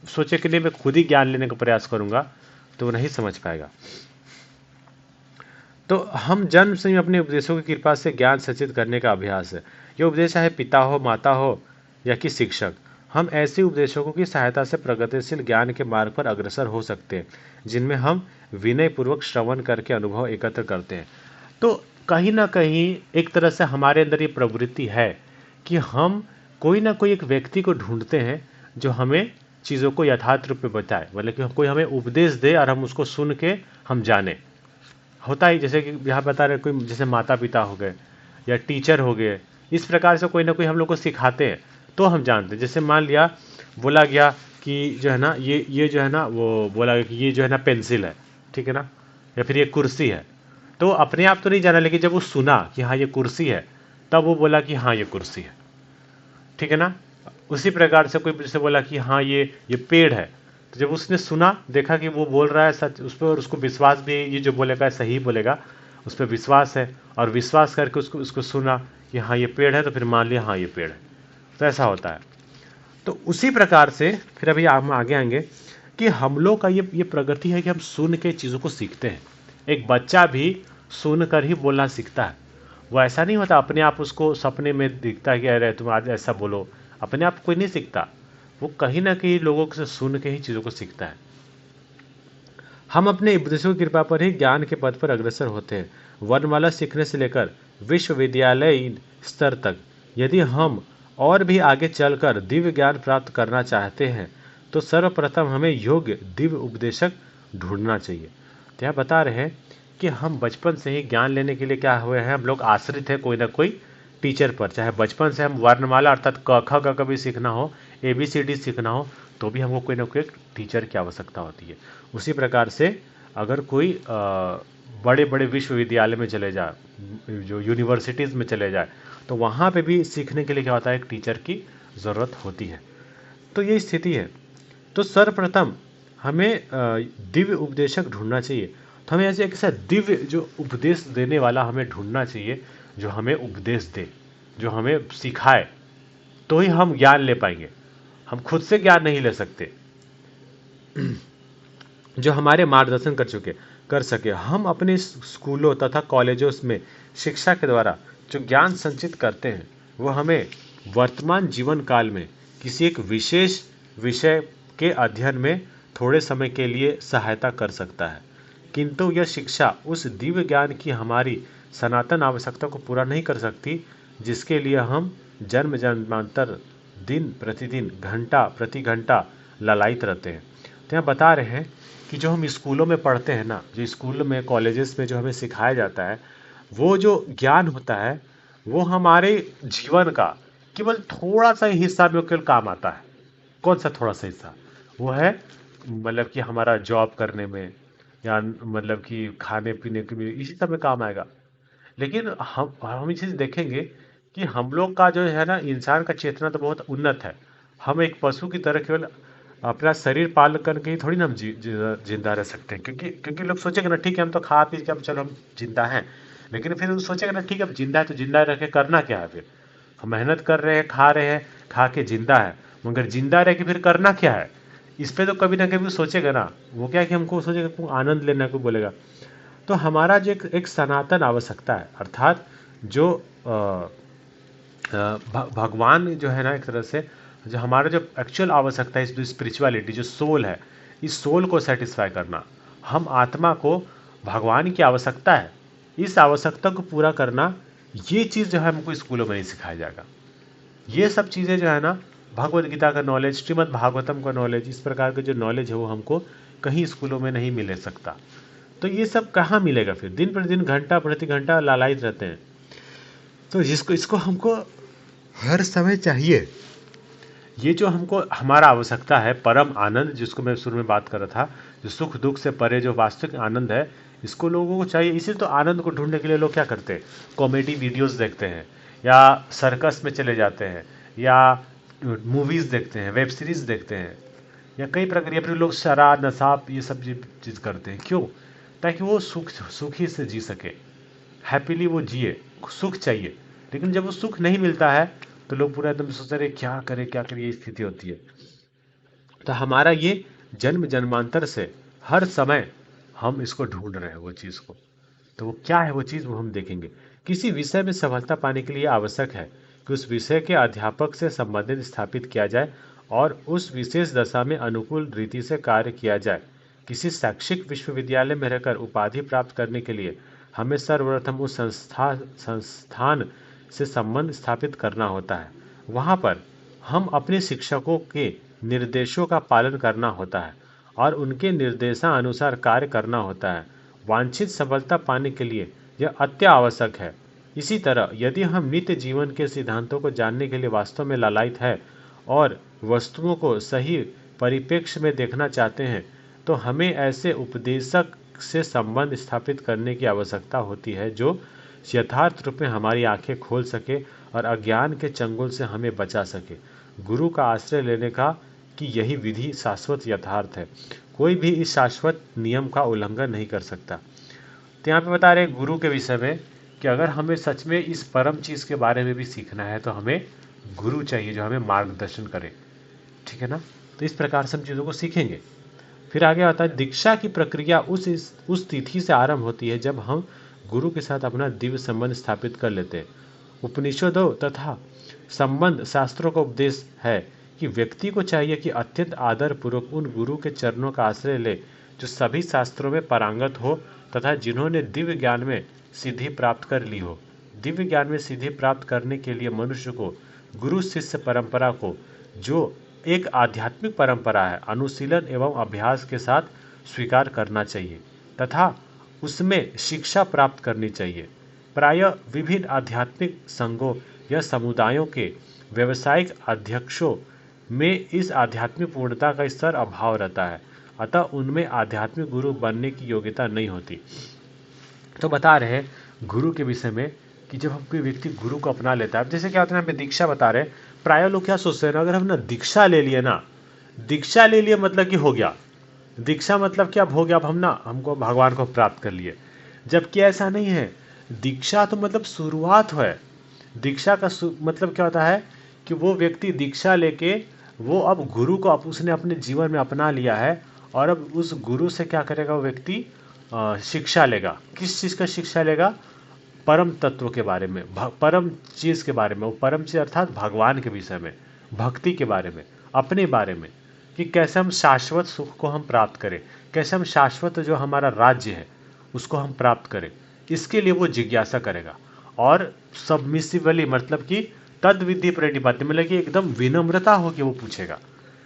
सोचे कि नहीं मैं खुद ही ज्ञान लेने का प्रयास करूंगा, तो वो नहीं समझ पाएगा। तो हम जन्म से ही अपने उपदेशों की कृपा से ज्ञान संचित करने का अभ्यास है। ये उपदेश चाहे पिता हो, माता हो या कि शिक्षक, हम ऐसे उपदेशकों की सहायता से प्रगतिशील ज्ञान के मार्ग पर अग्रसर हो सकते हैं, जिनमें हम विनय पूर्वक श्रवण करके अनुभव एकत्र करते हैं। तो कहीं ना कहीं एक तरह से हमारे अंदर ये प्रवृत्ति है कि हम कोई ना कोई एक व्यक्ति को ढूंढते हैं जो हमें चीज़ों को यथार्थ रूप में बताए, मतलब कि कोई हमें उपदेश दे और हम उसको सुन के हम जाने। होता ही जैसे कि यहाँ बता रहे, कोई जैसे माता पिता हो गए या टीचर हो गए, इस प्रकार से कोई ना कोई हम लोग को सिखाते हैं तो हम जानते हैं। जैसे मान लिया बोला गया कि जो है ना ये जो है ना, वो बोला गया कि ये जो है ना पेंसिल है, ठीक है ना, या फिर ये कुर्सी है, तो अपने आप तो नहीं जाना, लेकिन जब वो सुना कि हाँ ये कुर्सी है, तब वो बोला कि हाँ ये कुर्सी है, ठीक है ना। उसी प्रकार से कोई जैसे बोला कि हाँ ये पेड़ है, तो जब उसने सुना, देखा कि वो बोल रहा है सच उस पर, और उसको विश्वास भी, ये जो बोलेगा सही बोलेगा, उस पर विश्वास है, और विश्वास करके उसको सुना कि हाँ ये पेड़ है, तो फिर मान लिया हाँ ये पेड़ है। तो ऐसा होता है। तो उसी प्रकार से फिर अभी हम आगे आएंगे कि हम लोग का ये प्रगति है कि हम सुन के चीज़ों को सीखते हैं। एक बच्चा भी सुन कर ही बोलना सीखता है। वो ऐसा नहीं होता अपने आप उसको सपने में दिखता है कि अरे तुम आज ऐसा बोलो, अपने आप कोई नहीं सीखता, वो कहीं ना कहीं लोगों से सुन के ही चीज़ों को सीखता है। हम अपने उपदेशों की कृपा पर ही ज्ञान के पद पर अग्रसर होते हैं। वर्णमाला सीखने से लेकर विश्वविद्यालय स्तर तक यदि हम और भी आगे चलकर दिव्य ज्ञान प्राप्त करना चाहते हैं तो सर्वप्रथम हमें योग्य दिव्य उपदेशक ढूंढना चाहिए। तो यह बता रहे हैं कि हम बचपन से ही ज्ञान लेने के लिए क्या हुए हैं, हम लोग आश्रित हैं कोई ना कोई टीचर पर। चाहे बचपन से हम वर्णमाला अर्थात क ख ग घ भी सीखना हो, ABCD सीखना हो, तो भी हमको कोई ना कोई टीचर की आवश्यकता होती है। उसी प्रकार से अगर कोई बड़े बड़े विश्वविद्यालय में चले जाए, जो यूनिवर्सिटीज़ में चले जाए, तो वहाँ पे भी सीखने के लिए क्या होता है, एक टीचर की ज़रूरत होती है। तो ये स्थिति है। तो सर्वप्रथम हमें दिव्य उपदेशक ढूंढना चाहिए। तो हमें ऐसे एक ऐसा दिव्य जो उपदेश देने वाला हमें ढूंढना चाहिए, जो हमें उपदेश दे, जो हमें सिखाए, तो ही हम ज्ञान ले पाएंगे। हम खुद से ज्ञान नहीं ले सकते। जो हमारे मार्गदर्शन कर सके। हम अपने स्कूलों तथा कॉलेजों में शिक्षा के द्वारा जो ज्ञान संचित करते हैं, वो हमें वर्तमान जीवन काल में किसी एक विशेष विषय के अध्ययन में थोड़े समय के लिए सहायता कर सकता है, किंतु यह शिक्षा उस दिव्य ज्ञान की हमारी सनातन आवश्यकता को पूरा नहीं कर सकती, जिसके लिए हम जन्म जन्मांतर दिन प्रतिदिन घंटा प्रति घंटा ललायित रहते हैं। तो यहाँ बता रहे हैं कि जो हम स्कूलों में पढ़ते हैं ना, जो स्कूल में कॉलेजेस में जो हमें सिखाया जाता है, वो जो ज्ञान होता है, वो हमारे जीवन का केवल थोड़ा सा ही हिस्सा में केवल काम आता है। कौन सा थोड़ा सा हिस्सा? वो है मतलब कि हमारा जॉब करने में, या मतलब कि खाने पीने के लिए, इसी सब में काम आएगा। लेकिन हम ये चीज़ देखेंगे कि हम लोग का जो है ना, इंसान का चेतना तो बहुत उन्नत है। हम एक पशु की तरह केवल अपना शरीर पाल करके ही थोड़ी ना हम जिंदा रह सकते हैं। क्योंकि लोग सोचेंगे ना, ठीक है हम तो खा पी के अब चलो हम जिंदा हैं, लेकिन फिर वो सोचेंगे ना, ठीक है अब जिंदा है तो जिंदा रह के करना क्या है? फिर हम मेहनत कर रहे हैं, खा रहे हैं, खा के जिंदा है, मगर जिंदा रह के फिर करना क्या है? इस पे तो कभी ना कभी सोचेगा ना। वो क्या है कि हमको सोचेगा, को आनंद लेना को बोलेगा। तो हमारा जो एक सनातन आवश्यकता है, अर्थात जो भगवान जो है ना, एक तरह से जो हमारा जो एक्चुअल आवश्यकता है, स्पिरिचुअलिटी जो सोल है, इस सोल को सेटिस्फाई करना, हम आत्मा को भगवान की आवश्यकता है, इस आवश्यकता को पूरा करना, ये चीज़ जो है हमको स्कूलों में नहीं सिखाया जाएगा। ये सब चीज़ें जो है ना, भगवद गीता का नॉलेज, श्रीमद् भागवतम का नॉलेज, इस प्रकार का जो नॉलेज है वो हमको कहीं स्कूलों में नहीं मिल सकता। तो ये सब कहाँ मिलेगा? फिर दिन प्रतिदिन घंटा प्रति घंटा लालायित रहते हैं। तो इसको हमको हर समय चाहिए। ये जो हमको हमारा आवश्यकता है, परम आनंद, जिसको मैं शुरू में बात कर रहा था, जो सुख दुख से परे जो वास्तविक आनंद है, इसको लोगों को चाहिए। इसी तो आनंद को ढूंढने के लिए लोग क्या करते हैं? कॉमेडी वीडियोस देखते हैं, या सर्कस में चले जाते हैं, या मूवीज़ देखते हैं, वेब सीरीज़ देखते हैं, या कई प्रकार, या फिर लोग शराब नशा ये सब चीज़ करते हैं। क्यों? ताकि वो सुखी से जी सके, हैप्पीली वो जिए। सुख चाहिए, लेकिन जब वो सुख नहीं मिलता है तो लोग पूरा एकदम सोचते रहे क्या करें, ये स्थिति होती है। तो हमारा ये जन्म जन्मांतर से हर समय हम इसको ढूंढ रहे हैं वो चीज़ को। तो वो क्या है वो चीज़, वो हम देखेंगे। किसी विषय में सफलता पाने के लिए आवश्यक है कि उस विषय के अध्यापक से संबंधित स्थापित किया जाए और उस विशेष दशा में अनुकूल रीति से कार्य किया जाए। किसी शैक्षिक विश्वविद्यालय में रहकर उपाधि प्राप्त करने के लिए हमें सर्वप्रथम उस संस्थान से संबंध स्थापित करना होता है। वहाँ पर हम अपने शिक्षकों के निर्देशों का पालन करना होता है और उनके निर्देशानुसार कार्य करना होता है। वांछित सफलता पाने के लिए यह अति आवश्यक है। इसी तरह यदि हम नित्य जीवन के सिद्धांतों को जानने के लिए वास्तव में लालायित है और वस्तुओं को सही परिप्रेक्ष्य में देखना चाहते हैं, तो हमें ऐसे उपदेशक से संबंध स्थापित करने की आवश्यकता होती है जो यथार्थ रूप में हमारी आंखें खोल सके और अज्ञान के चंगुल से हमें बचा सके। गुरु का आश्रय लेने का कि यही विधि शाश्वत यथार्थ है। कोई भी इस शाश्वत नियम का उल्लंघन नहीं कर सकता। तो यहाँ पे बता रहे गुरु के विषय में कि अगर हमें सच में इस परम चीज़ के बारे में भी सीखना है तो हमें गुरु चाहिए जो हमें मार्गदर्शन करे। ठीक है ना? तो इस प्रकार से हम चीज़ों को सीखेंगे। फिर आगे आता है दीक्षा की प्रक्रिया उस तिथि से आरंभ होती है जब हम गुरु के साथ अपना दिव्य संबंध स्थापित कर लेते हैं। उपनिषदों तथा संबंध शास्त्रों का उपदेश है कि व्यक्ति को चाहिए कि अत्यंत आदर पूर्वक उन गुरु के चरणों का आश्रय ले जो सभी शास्त्रों में पारंगत हो तथा जिन्होंने दिव्य ज्ञान में सिद्धि प्राप्त कर ली हो। दिव्य ज्ञान में सिद्धि प्राप्त करने के लिए मनुष्य को गुरु शिष्य परंपरा को, जो एक आध्यात्मिक परंपरा है, अनुशीलन एवं अभ्यास के साथ स्वीकार करना चाहिए तथा उसमें शिक्षा प्राप्त करनी चाहिए। प्रायः विभिन्न आध्यात्मिक संघों या समुदायों के व्यावसायिक अध्यक्षों में इस आध्यात्मिक पूर्णता का स्तर अभाव रहता है, अतः उनमें आध्यात्मिक गुरु बनने की योग्यता नहीं होती। तो बता रहे हैं गुरु के विषय में कि जब हम कोई व्यक्ति गुरु को अपना लेता है, जैसे क्या होता है, हमें दीक्षा बता रहे हैं। प्राय लोग क्या सोचते हैं ना, अगर हम ना दीक्षा ले लिए ना, दीक्षा ले लिए मतलब कि हो गया, दीक्षा मतलब क्या, अब हो गया, अब हम ना हमको भगवान को प्राप्त कर लिए। जबकि ऐसा नहीं है। दीक्षा तो मतलब शुरुआत है। दीक्षा का मतलब क्या होता है कि वो व्यक्ति दीक्षा लेके वो अब गुरु को उसने अपने जीवन में अपना लिया है, और अब उस गुरु से क्या करेगा वो व्यक्ति, शिक्षा लेगा। किस चीज़ का शिक्षा लेगा? परम तत्व के बारे में, परम चीज़ के बारे में। वो परम चीज़ अर्थात भगवान के विषय में, भक्ति के बारे में, अपने बारे में, कि कैसे हम शाश्वत सुख को हम प्राप्त करें, कैसे हम शाश्वत जो हमारा राज्य है उसको हम प्राप्त करें। इसके लिए वो जिज्ञासा करेगा, और सबमिसिवली मतलब कि तद विधि प्रणिपात, मतलब कि एकदम विनम्रता हो कि वो पूछेगा।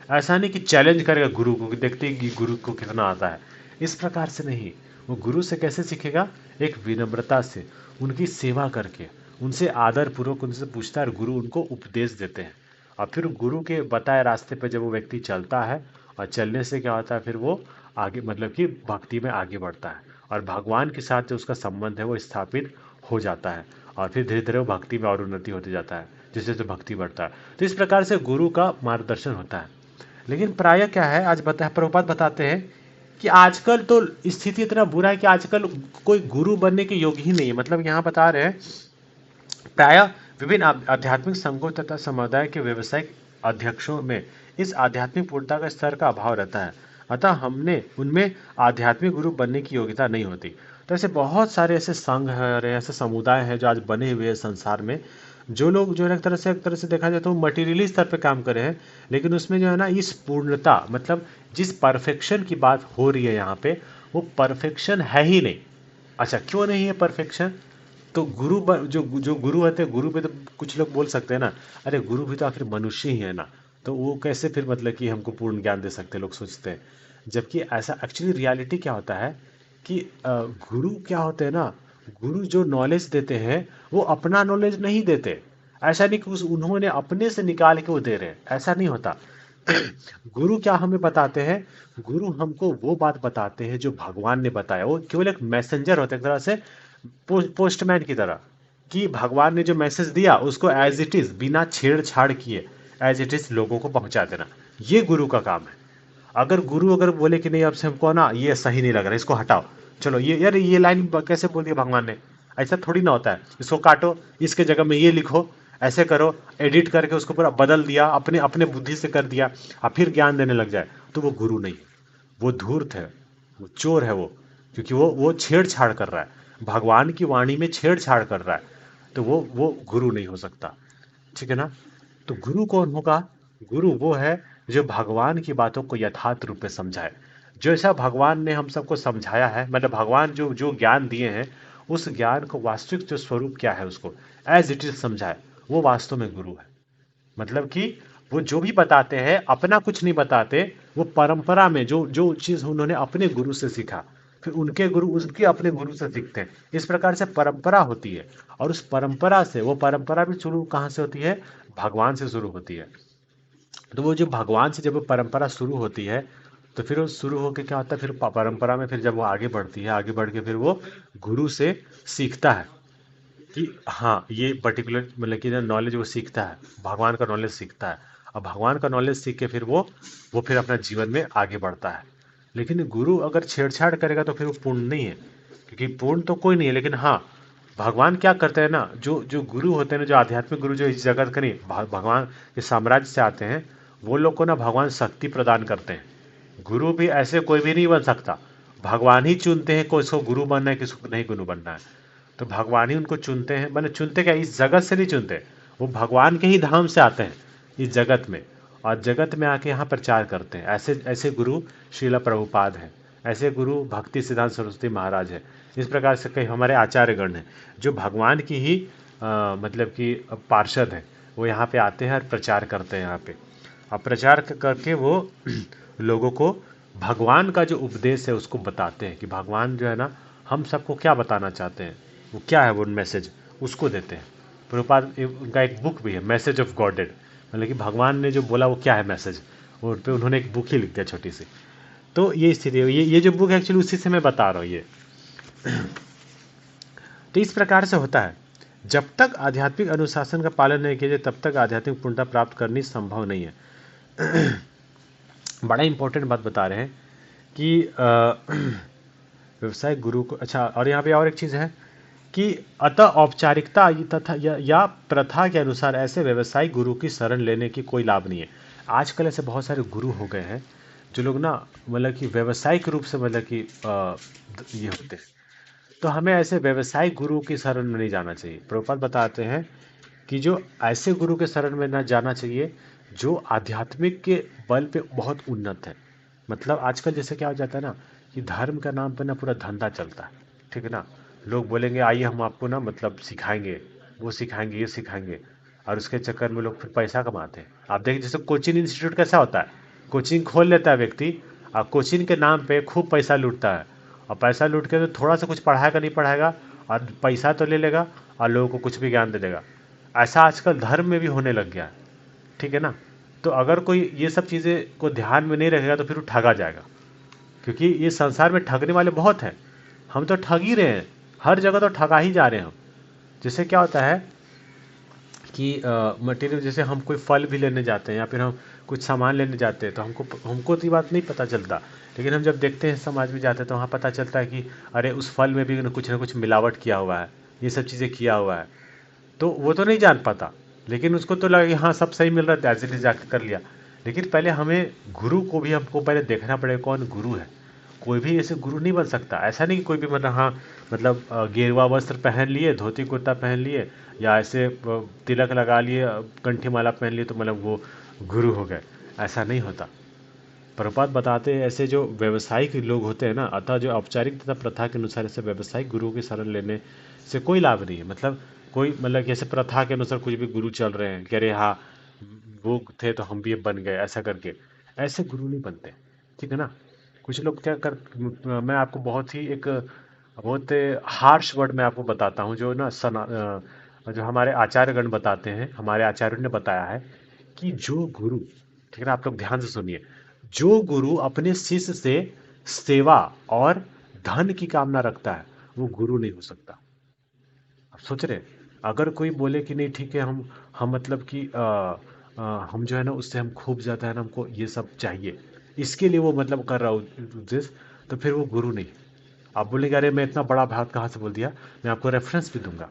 ऐसा नहीं कि चैलेंज करेगा गुरु को कि देखते हैं कि गुरु को कितना आता है, इस प्रकार से नहीं। वो गुरु से कैसे सीखेगा? एक विनम्रता से, उनकी सेवा करके, उनसे आदर पूर्वक उनसे पूछता है, और गुरु उनको उपदेश देते हैं। और फिर गुरु के बताए रास्ते पर जब वो व्यक्ति चलता है, और चलने से क्या होता है, फिर वो आगे मतलब कि भक्ति में आगे बढ़ता है, और भगवान के साथ जो उसका संबंध है वो स्थापित हो जाता है, और फिर धीरे धीरे वो भक्ति में और उन्नति होती जाता है, जिससे तो भक्ति बढ़ता है। तो इस प्रकार से गुरु का मार्गदर्शन होता है। लेकिन प्रायः क्या है, आज प्रभुपाद बताते हैं कि आजकल तो स्थिति इतना बुरा है कि आजकल कोई गुरु बनने के योग्य ही नहीं है। मतलब यहाँ बता रहे हैं प्रायः विभिन्न आध्यात्मिक संघों तथा समुदाय के व्यवसायिक अध्यक्षों में इस आध्यात्मिक पूर्णता का स्तर का अभाव रहता है, अतः हमने उनमें आध्यात्मिक गुरु बनने की योग्यता नहीं होती। तो ऐसे बहुत सारे ऐसे संघ है और ऐसे समुदाय हैं जो आज बने हुए हैं संसार में, जो लोग जो है एक तरह से देखा जाए तो मटेरियली स्तर पे काम कर रहे हैं, लेकिन उसमें जो है ना इस पूर्णता मतलब जिस परफेक्शन की बात हो रही है यहाँ पे, वो परफेक्शन है ही नहीं। अच्छा, क्यों नहीं है परफेक्शन? तो जो गुरु होते हैं, गुरु पे तो कुछ लोग बोल सकते हैं ना, अरे गुरु भी तो आखिर मनुष्य ही है ना, तो वो कैसे फिर मतलब कि हमको पूर्ण ज्ञान दे सकते हैं, लोग सोचते हैं। जबकि ऐसा एक्चुअली रियलिटी क्या होता है कि गुरु क्या होते हैं ना, गुरु जो नॉलेज देते हैं वो अपना नॉलेज नहीं देते। ऐसा नहीं कि उन्होंने अपने से निकाल के वो दे रहे हैं, ऐसा नहीं होता। गुरु क्या हमें बताते हैं? गुरु हमको वो बात बताते हैं जो भगवान ने बताया। वो केवल एक मैसेंजर होते हैं, एक तरह से पोस्टमैन की तरह, कि भगवान ने जो मैसेज दिया उसको एज इट इज बिना छेड़छाड़ किए एज इट इज लोगों को पहुंचा देना, ये गुरु का काम है। अगर बोले कि नहीं अब से हमको ना ये सही नहीं लग रहा, इसको हटाओ, चलो ये यार ये लाइन कैसे बोल दिया भगवान ने, ऐसा थोड़ी ना होता है। इसको काटो, इसके जगह में ये लिखो, ऐसे करो, एडिट करके उसको पूरा बदल दिया, अपने अपने बुद्धि से कर दिया, और फिर ज्ञान देने लग जाए, तो वो गुरु नहीं है, वो धूर्त है, वो चोर है वो। क्योंकि वो छेड़छाड़ कर रहा है, भगवान की वाणी में छेड़छाड़ कर रहा है, तो वो गुरु नहीं हो सकता। ठीक है ना? तो गुरु कौन होगा? गुरु वो है जो भगवान की बातों को यथार्थ रूप में समझाए। जैसा भगवान ने हम सबको समझाया है, मतलब भगवान जो जो ज्ञान दिए हैं, उस ज्ञान को वास्तविक जो स्वरूप क्या है उसको एज इट इज समझाए, वो वास्तव में गुरु है। मतलब कि वो जो भी बताते हैं अपना कुछ नहीं बताते, वो परंपरा में जो जो चीज़ उन्होंने अपने गुरु से सीखा, फिर उनके गुरु उसके अपने गुरु से सीखते हैं। इस प्रकार से परंपरा होती है, और उस परंपरा से, वो परंपरा भी शुरू कहाँ से होती है? भगवान से शुरू होती है। तो वो जो भगवान से जब वो परंपरा शुरू होती है, तो फिर वो शुरू होकर क्या होता है, फिर परंपरा में फिर जब वो आगे बढ़ती है, आगे बढ़ के फिर वो गुरु से सीखता है कि हाँ ये पर्टिकुलर मतलब कि नॉलेज वो सीखता है, भगवान का नॉलेज सीखता है। और भगवान का नॉलेज सीख के फिर वो फिर अपना जीवन में आगे बढ़ता है। लेकिन गुरु अगर छेड़छाड़ करेगा तो फिर वो पूर्ण नहीं है, क्योंकि पूर्ण तो कोई नहीं है। लेकिन हाँ, भगवान क्या करते हैं ना, जो जो गुरु होते हैं ना, जो आध्यात्मिक गुरु जो इस जगत का नहीं भगवान के साम्राज्य से आते हैं, वो लोग को ना भगवान शक्ति प्रदान करते हैं। गुरु भी ऐसे कोई भी नहीं बन सकता, भगवान ही चुनते हैं किसको गुरु बनना है, किसको नहीं गुरु बनना है। तो भगवान ही उनको चुनते हैं, मैंने चुनते क्या, इस जगत से नहीं चुनते, वो भगवान के ही धाम से आते हैं इस जगत में, और जगत में आके यहाँ प्रचार करते हैं। ऐसे ऐसे गुरु श्रीला प्रभुपाद हैं, ऐसे गुरु भक्ति सिद्धांत सरस्वती महाराज है। इस प्रकार से कई हमारे आचार्यगण हैं जो भगवान की ही मतलब कि पार्षद हैं। वो यहाँ पे आते हैं और प्रचार करते हैं यहाँ पे, और प्रचार करके वो लोगों को भगवान का जो उपदेश है उसको बताते हैं कि भगवान जो है ना हम सबको क्या बताना चाहते हैं। वो क्या है वो मैसेज, उसको देते हैं। प्रभुपाद उनका एक बुक भी है, मैसेज ऑफ गॉडेड, मतलब कि भगवान ने जो बोला वो क्या है मैसेज, और पे उन्होंने एक बुक ही लिख दिया छोटी सी। तो ये स्थिति है, ये जो बुक है एक्चुअली उसी से मैं बता रहा हूँ ये। तो इस प्रकार से होता है, जब तक आध्यात्मिक अनुशासन का पालन नहीं किया जाए तब तक आध्यात्मिक पूर्णता प्राप्त करनी संभव नहीं है। बड़ा इंपॉर्टेंट बात बता रहे हैं कि व्यवसाय गुरु को, अच्छा, और यहाँ पे और एक चीज़ है कि अतः औपचारिकता तथा या प्रथा के अनुसार ऐसे व्यवसायिक गुरु की शरण लेने की कोई लाभ नहीं है। आजकल ऐसे बहुत सारे गुरु हो गए हैं जो लोग ना मतलब कि व्यावसायिक रूप से मतलब कि ये होते हैं। तो हमें ऐसे व्यावसायिक गुरु की शरण में नहीं जाना चाहिए। प्रभुपाद बताते हैं कि जो ऐसे गुरु के शरण में ना जाना चाहिए जो आध्यात्मिक के बल पे बहुत उन्नत है। मतलब आजकल जैसे क्या हो जाता है ना कि धर्म का नाम पे ना पूरा धंधा चलता है, ठीक है ना। लोग बोलेंगे आइए हम आपको ना मतलब सिखाएंगे, वो सिखाएंगे, ये सिखाएंगे, और उसके चक्कर में लोग फिर पैसा कमाते हैं। आप देखिए जैसे कोचिंग इंस्टीट्यूट कैसा होता है, कोचिंग खोल लेता है व्यक्ति और कोचिंग के नाम पे खूब पैसा लूटता है, और पैसा लूट के तो थोड़ा सा कुछ पढ़ाएगा नहीं पढ़ाएगा, और पैसा तो ले लेगा और लोगों को कुछ भी ज्ञान दे देगा। ऐसा आजकल धर्म में भी होने लग गया है, ठीक है ना। तो अगर कोई ये सब चीज़ें को ध्यान में नहीं रखेगा तो फिर वो ठगा जाएगा, क्योंकि ये संसार में ठगने वाले बहुत हैं। हम तो ठग ही रहे हैं, हर जगह तो ठगा ही जा रहे हैं हम। जैसे क्या होता है कि मटेरियल, जैसे हम कोई फल भी लेने जाते हैं या फिर हम कुछ सामान लेने जाते हैं तो हमको तो ये बात नहीं पता चलता, लेकिन हम जब देखते हैं समाज में जाते हैं तो वहाँ पता चलता है कि अरे उस फल में भी ना कुछ मिलावट किया हुआ है, ये सब चीज़ें किया हुआ है। तो वो तो नहीं जान पाता, लेकिन उसको तो लगा कि हाँ सब सही मिल रहा है, एज इट इज जाकर कर लिया। लेकिन पहले हमें गुरु को भी हमको पहले देखना पड़ेगा कौन गुरु है। कोई भी ऐसे गुरु नहीं बन सकता, ऐसा नहीं कि कोई भी मतलब हाँ मतलब गेरुआ वस्त्र पहन लिए, धोती कुर्ता पहन लिए, या ऐसे तिलक लगा लिए, कंठी माला पहन लिए तो मतलब वो गुरु हो गए, ऐसा नहीं होता। प्रभुपाद बताते हैं ऐसे जो व्यवसायिक लोग होते हैं ना, अतः जो औपचारिक तथा प्रथा के अनुसार ऐसे व्यवसायिक गुरुओं की शरण लेने से कोई लाभ नहीं है। मतलब कोई मतलब कि ऐसे प्रथा के अनुसार कुछ भी गुरु चल रहे हैं, कह रहे हाँ वो थे तो हम भी बन गए, ऐसा करके ऐसे गुरु नहीं बनते, ठीक है ना। कुछ लोग क्या कर, मैं आपको बहुत ही एक बहुत हार्श वर्ड में आपको बताता हूँ जो ना जो हमारे आचार्यगण बताते हैं, हमारे आचार्यों ने बताया है कि जो गुरु, ठीक है ना, आप लोग ध्यान से सुनिए, जो गुरु अपने शिष्य से सेवा और धन की कामना रखता है वो गुरु नहीं हो सकता। आप सोच रहे हैं, अगर कोई बोले कि नहीं ठीक है हम मतलब कि हम जो है ना उससे हम खूब जाता है ना, हमको ये सब चाहिए, इसके लिए वो मतलब कर रहा हूँ उद्देश्य, तो फिर वो गुरु नहीं। आप बोलेंगे अरे मैं इतना बड़ा बात कहाँ से बोल दिया, मैं आपको रेफरेंस भी दूंगा।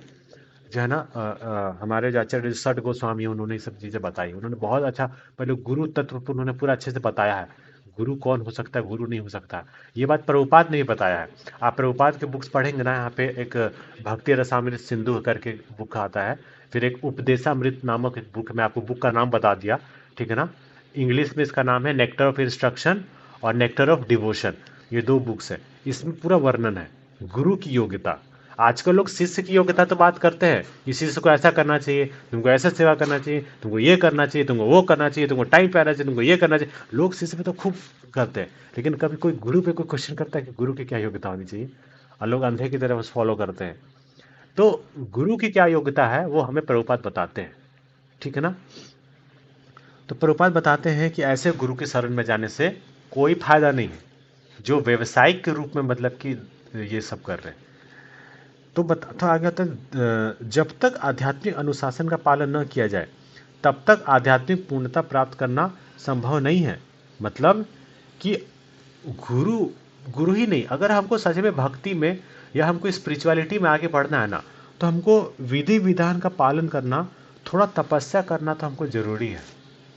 जो है ना हमारे जो आचार्य सठ गोस्वामी हैं, उन्होंने ये सब चीज़ें बताई, उन्होंने बहुत अच्छा पहले गुरु तत्व को उन्होंने पूरा अच्छे से बताया है। गुरु कौन हो सकता है, गुरु नहीं हो सकता, ये बात प्रभुपाद ने ही बताया है। आप प्रभुपाद के बुक्स पढ़ेंगे ना, यहाँ पे एक भक्ति रसामृत सिंधु करके बुक आता है, फिर एक उपदेशामृत नामक एक बुक, मैं आपको बुक का नाम बता दिया, ठीक है ना। इंग्लिश में इसका नाम है नेक्टर ऑफ इंस्ट्रक्शन और नेक्टर ऑफ डिवोशन, ये दो बुक्स है। इसमें पूरा वर्णन है गुरु की योग्यता। आजकल लोग शिष्य की योग्यता तो बात करते हैं कि शिष्य को ऐसा करना चाहिए, तुमको ऐसा सेवा करना चाहिए, तुमको ये करना चाहिए, तुमको वो करना चाहिए, तुमको टाइम पे आना चाहिए, तुमको ये करना चाहिए। लोग शिष्य पे तो खूब करते हैं, लेकिन कभी कोई गुरु पे कोई क्वेश्चन करता है कि गुरु की क्या योग्यता होनी चाहिए, और लोग अंधे की तरह बस फॉलो करते हैं। तो गुरु की क्या योग्यता है वो हमें प्रभुपाद बताते हैं, ठीक है ना। तो प्रभुपाद बताते हैं कि ऐसे गुरु के शरण में जाने से कोई फायदा नहीं है जो व्यवसायिक के रूप में मतलब कि ये सब कर रहे हैं। तो बताता आगे आता है, जब तक आध्यात्मिक अनुशासन का पालन न किया जाए तब तक आध्यात्मिक पूर्णता प्राप्त करना संभव नहीं है। मतलब कि गुरु गुरु ही नहीं, अगर हमको सच में भक्ति में या हमको स्पिरिचुअलिटी में आगे बढ़ना है ना, तो हमको विधि विधान का पालन करना, थोड़ा तपस्या करना तो हमको जरूरी है,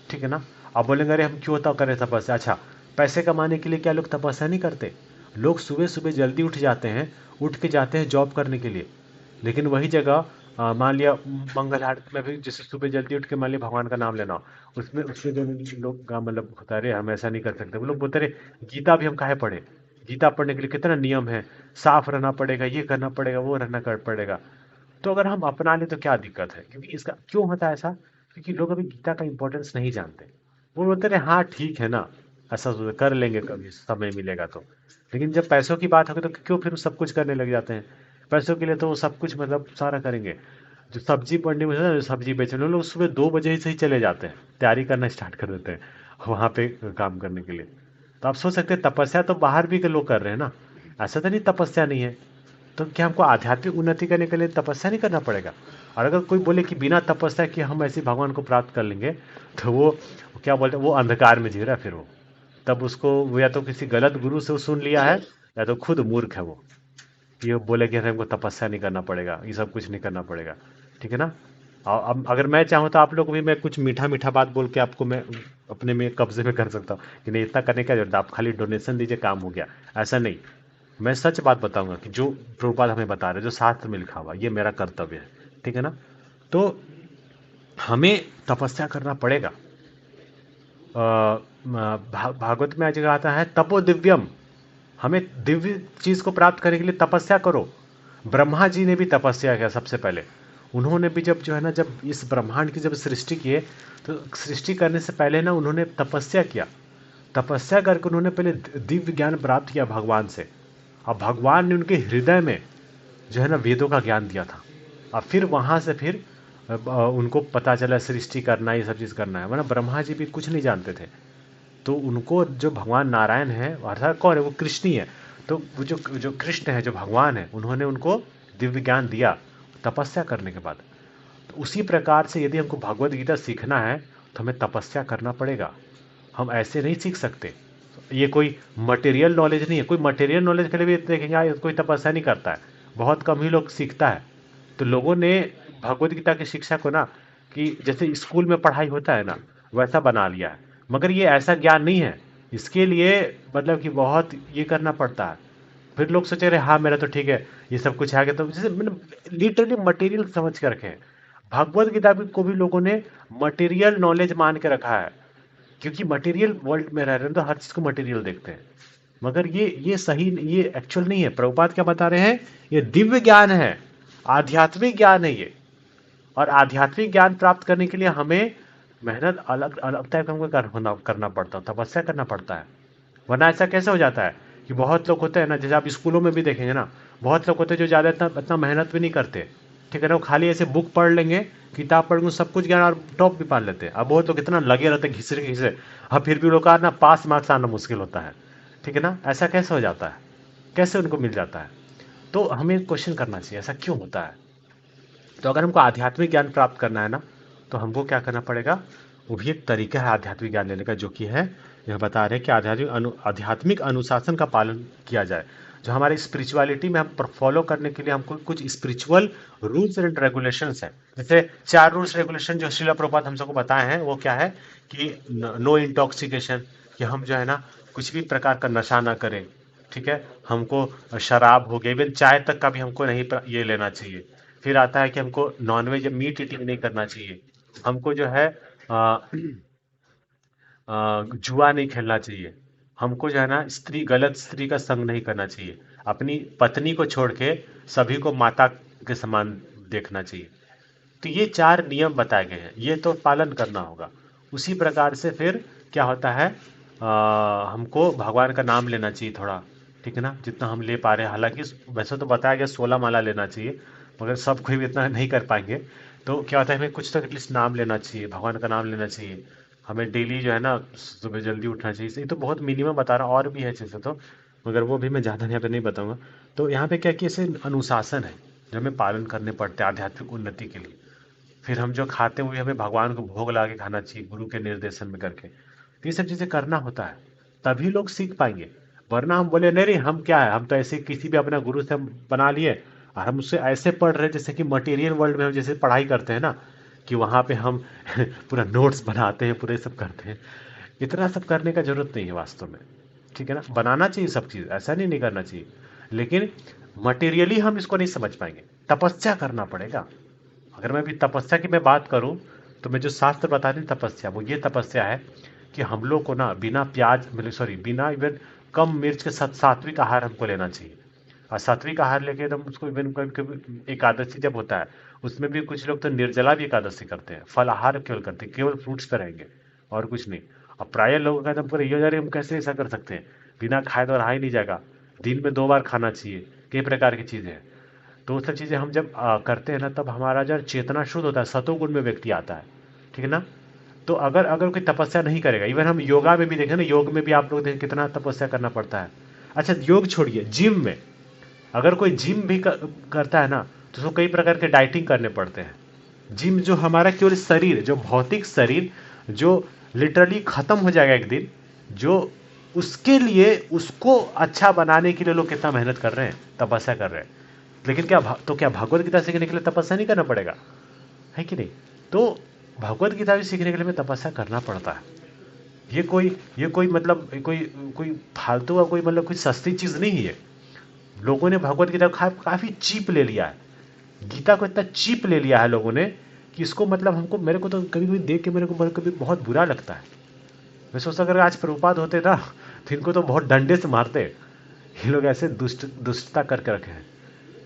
ठीक है ना। आप बोलेंगे अरे हम क्यों तो करें तपस्या, अच्छा पैसे कमाने के लिए क्या लोग तपस्या नहीं करते। लोग सुबह सुबह जल्दी उठ जाते हैं, उठ के जाते हैं जॉब करने के लिए, लेकिन वही जगह मान लिया मंगल आरती में भी जैसे सुबह जल्दी उठ के मान लिया भगवान का नाम लेना, उसमें उसमें जो लोग का मतलब होता है अरे हम ऐसा नहीं कर सकते, वो लोग बोलते रहे गीता भी हम काहे पढ़े, गीता पढ़ने के लिए कितना नियम है, साफ रहना पड़ेगा, ये करना पड़ेगा, वो रहना कर पड़ेगा। तो अगर हम अपना लें तो क्या दिक्कत है, क्योंकि इसका क्यों होता है ऐसा, क्योंकि लोग अभी गीता का इंपॉर्टेंस नहीं जानते। वो बोलते रहे हाँ ठीक है ना, ऐसा कर लेंगे कभी समय मिलेगा तो, लेकिन जब पैसों की बात होगी तो क्यों फिर सब कुछ करने लग जाते हैं। पैसों के लिए तो वो सब कुछ मतलब सारा करेंगे। जो सब्जी मंडी में है ना, जो सब्जी बेचने लोग सुबह 2 बजे से ही चले जाते हैं, तैयारी करना स्टार्ट कर देते हैं वहाँ पे काम करने के लिए। तो आप सोच सकते हैं तपस्या तो बाहर भी के लोग कर रहे हैं ना, ऐसा तो नहीं तपस्या नहीं है। तो क्या हमको आध्यात्मिक उन्नति करने के लिए तपस्या नहीं करना पड़ेगा? और अगर कोई बोले कि बिना तपस्या के हम ऐसे भगवान को प्राप्त कर लेंगे, तो वो क्या बोलते हैं, वो अंधकार में जी रहा है फिर वो। तब उसको वो या तो किसी गलत गुरु से सुन लिया है, या तो खुद मूर्ख है वो, ये बोले कि अरे हमको तपस्या नहीं करना पड़ेगा, ये सब कुछ नहीं करना पड़ेगा। ठीक है ना? और अब अगर मैं चाहूँ तो आप लोग को भी मैं कुछ मीठा मीठा बात बोल के आपको मैं अपने में कब्जे में कर सकता हूँ कि नहीं इतना करने का जरूरत है, आप खाली डोनेशन दीजिए काम हो गया। ऐसा नहीं, मैं सच बात बताऊंगा कि जो प्रभुपाद हमें बता रहे हैं, जो शास्त्र में लिखा हुआ, ये मेरा कर्तव्य है। ठीक है ना? तो हमें तपस्या करना पड़ेगा। भागवत में जगह आता है तपो दिव्यम, हमें दिव्य चीज को प्राप्त करने के लिए तपस्या करो। ब्रह्मा जी ने भी तपस्या किया सबसे पहले। उन्होंने भी जब जो है ना, जब इस ब्रह्मांड की जब सृष्टि किए, तो सृष्टि करने से पहले ना उन्होंने तपस्या किया। तपस्या करके उन्होंने पहले दिव्य ज्ञान प्राप्त किया भगवान से। और भगवान ने उनके हृदय में जो है ना वेदों का ज्ञान दिया था। और फिर वहां से फिर उनको पता चला सृष्टि करना, ये सब चीज़ करना है, वरना ब्रह्मा जी भी कुछ नहीं जानते थे। तो उनको जो भगवान नारायण है, अर्थात कौन है, वो कृष्ण ही है। तो वो जो जो कृष्ण है, जो भगवान है, उन्होंने उनको दिव्य ज्ञान दिया तपस्या करने के बाद। तो उसी प्रकार से यदि हमको भगवत गीता सीखना है, तो हमें तपस्या करना पड़ेगा। हम ऐसे नहीं सीख सकते। ये कोई मटेरियल नॉलेज नहीं है। कोई मटेरियल नॉलेज के लिए भी देखेंगे कोई तपस्या नहीं करता है, बहुत कम ही लोग सीखता है। तो लोगों ने भगवत गीता की शिक्षा को ना, कि जैसे स्कूल में पढ़ाई होता है ना, वैसा बना लिया है। मगर ये ऐसा ज्ञान नहीं है। इसके लिए मतलब कि बहुत ये करना पड़ता है। फिर लोग सोचे रहे हाँ मेरा तो ठीक है, ये सब कुछ आ गया, तो जैसे मतलब लिटरली मटेरियल समझ के रखे हैं। भगवत गीता को भी लोगों ने मटेरियल नॉलेज मान के रखा है, क्योंकि मटेरियल वर्ल्ड में रह रहे हैं तो हर चीज को मटेरियल देखते हैं। मगर ये सही, ये एक्चुअल नहीं है। प्रभुपाद क्या बता रहे हैं, ये दिव्य ज्ञान है, आध्यात्मिक ज्ञान है ये। और आध्यात्मिक ज्ञान प्राप्त करने के लिए हमें मेहनत अलग अलग टाइप का हमको करना पड़ता है, तपस्या करना पड़ता है। वरना ऐसा कैसे हो जाता है कि बहुत लोग होते हैं ना, जैसे आप स्कूलों में भी देखेंगे ना, बहुत लोग होते हैं जो ज़्यादा इतना इतना मेहनत भी नहीं करते। ठीक है ना? वो खाली ऐसे बुक पढ़ लेंगे, किताब पढ़ लेंगे, सब कुछ ज्ञान और टॉप भी पा लेते हैं। अब बहुत लोग इतना लगे रहते हैं घिसरे घिसरे, अब फिर भी लोग का ना पास मार्क्स आना मुश्किल होता है। ठीक है ना? ऐसा कैसे हो जाता है, कैसे उनको मिल जाता है? तो हमें क्वेश्चन करना चाहिए ऐसा क्यों होता है। तो अगर हमको आध्यात्मिक ज्ञान प्राप्त करना है ना, तो हमको क्या करना पड़ेगा, वो भी एक तरीका है आध्यात्मिक ज्ञान लेने का, जो कि है, यह बता रहे हैं कि आध्यात्मिक अनुशासन का पालन किया जाए। जो हमारे स्पिरिचुअलिटी में हम फॉलो करने के लिए हमको कुछ स्पिरिचुअल रूल्स एंड रेगुलेशंस है। जैसे 4 रूल्स रेगुलेशन जो श्रीला प्रभुपाद हम सबको बताए हैं, वो क्या है कि नो इंटॉक्सिकेशन, कि हम जो है ना कुछ भी प्रकार का नशा ना करें। ठीक है? हमको शराब हो गई, इवन चाय तक का भी हमको नहीं ये लेना चाहिए। फिर आता है कि हमको नॉनवेज मीट ईटिंग नहीं करना चाहिए। हमको जो है जुआ नहीं खेलना चाहिए। हमको जो है ना गलत स्त्री का संग नहीं करना चाहिए। अपनी पत्नी को छोड़ के सभी को माता के समान देखना चाहिए। तो ये 4 नियम बताए गए हैं, ये तो पालन करना होगा। उसी प्रकार से फिर क्या होता है, हमको भगवान का नाम लेना चाहिए थोड़ा। ठीक है ना? जितना हम ले पा रहे हैं, हालांकि वैसे तो बताया गया 16 माला लेना चाहिए, मगर सब कोई भी इतना नहीं कर पाएंगे। तो क्या होता है, हमें कुछ तो एटलीस्ट नाम लेना चाहिए, भगवान का नाम लेना चाहिए। हमें डेली जो है ना सुबह जल्दी उठना चाहिए। ये तो बहुत मिनिमम बता रहा हूँ, और भी है जैसे तो, मगर वो भी मैं ज़्यादा यहाँ पे नहीं बताऊंगा। तो यहाँ पे क्या कि ऐसे अनुशासन है जो हमें पालन करने पड़ते हैं आध्यात्मिक उन्नति के लिए। फिर हम जो खाते हुए हमें भगवान को भोग लगा के खाना चाहिए, गुरु के निर्देशन में करके। तो ये सब चीज़ें करना होता है, तभी लोग सीख पाएंगे। वरना हम बोले नहीं नहीं हम क्या है, हम तो ऐसे किसी भी अपना गुरु से हम बना लिए, और हम उससे ऐसे पढ़ रहे हैं जैसे कि मटेरियल वर्ल्ड में हम जैसे पढ़ाई करते हैं ना, कि वहाँ पे हम पूरा नोट्स बनाते हैं, पूरे सब करते हैं। इतना सब करने का जरूरत नहीं है वास्तव में। ठीक है ना? बनाना चाहिए सब चीज़, ऐसा नहीं करना चाहिए, लेकिन मटेरियली हम इसको नहीं समझ पाएंगे। तपस्या करना पड़ेगा। अगर मैं अभी तपस्या की मैं बात करूं, तो मैं जो शास्त्र बता रही तपस्या, वो ये तपस्या है कि हम लोग को ना बिना प्याज मतलब सॉरी बिना इवन कम मिर्च के साथ सात्विक आहार हमको लेना चाहिए। और सात्विक आहार लेके एकदम उसको इवन कभी कभी एकादशी जब होता है, उसमें भी कुछ लोग तो निर्जला भी एकादशी करते हैं, फल आहार केवल करते हैं, केवल फ्रूट्स पे रहेंगे और कुछ नहीं। अब प्राय लोगों का एकदम पूरा ये हो जा रही है, हम कैसे ऐसा कर सकते हैं, बिना खाए तो रहा ही नहीं जाएगा। दिन में 2 बार खाना चाहिए, कई प्रकार की चीज़ें हैं। तो वो सब चीज़ें हम जब करते हैं ना, तब हमारा जो चेतना शुद्ध होता है, सतोगुण में व्यक्ति आता है, ठीक है ना। तो अगर अगर कोई तपस्या नहीं करेगा, इवन हम योगा में भी देखें ना, योग में भी आप लोग देखें कितना तपस्या करना पड़ता है। अच्छा, योग छोड़िए, जिम में अगर कोई जिम भी करता है ना, तो उसको कई प्रकार के डाइटिंग करने पड़ते हैं। जिम जो हमारा केवल शरीर, जो भौतिक शरीर जो लिटरली खत्म हो जाएगा एक दिन, जो उसके लिए, उसको अच्छा बनाने के लिए लोग कितना मेहनत कर रहे हैं, तपस्या कर रहे हैं। लेकिन तो क्या भगवत गीता सीखने के लिए तपस्या नहीं करना पड़ेगा, है कि नहीं। तो भगवत गीता भी सीखने के लिए हमें तपस्या करना पड़ता है। ये कोई मतलब कोई कोई फालतू का कोई मतलब कोई सस्ती चीज़ नहीं है। लोगों ने भगवत गीता को काफ़ी चीप ले लिया है। गीता को इतना चीप ले लिया है लोगों ने कि इसको मतलब हमको, मेरे को तो कभी कभी देख के मेरे को कभी बहुत बुरा लगता है। मैं सोचता अगर आज प्रभुपाद होते ना, तो इनको तो बहुत डंडे से मारते। ये लोग ऐसे दुष्टता करके रखे हैं।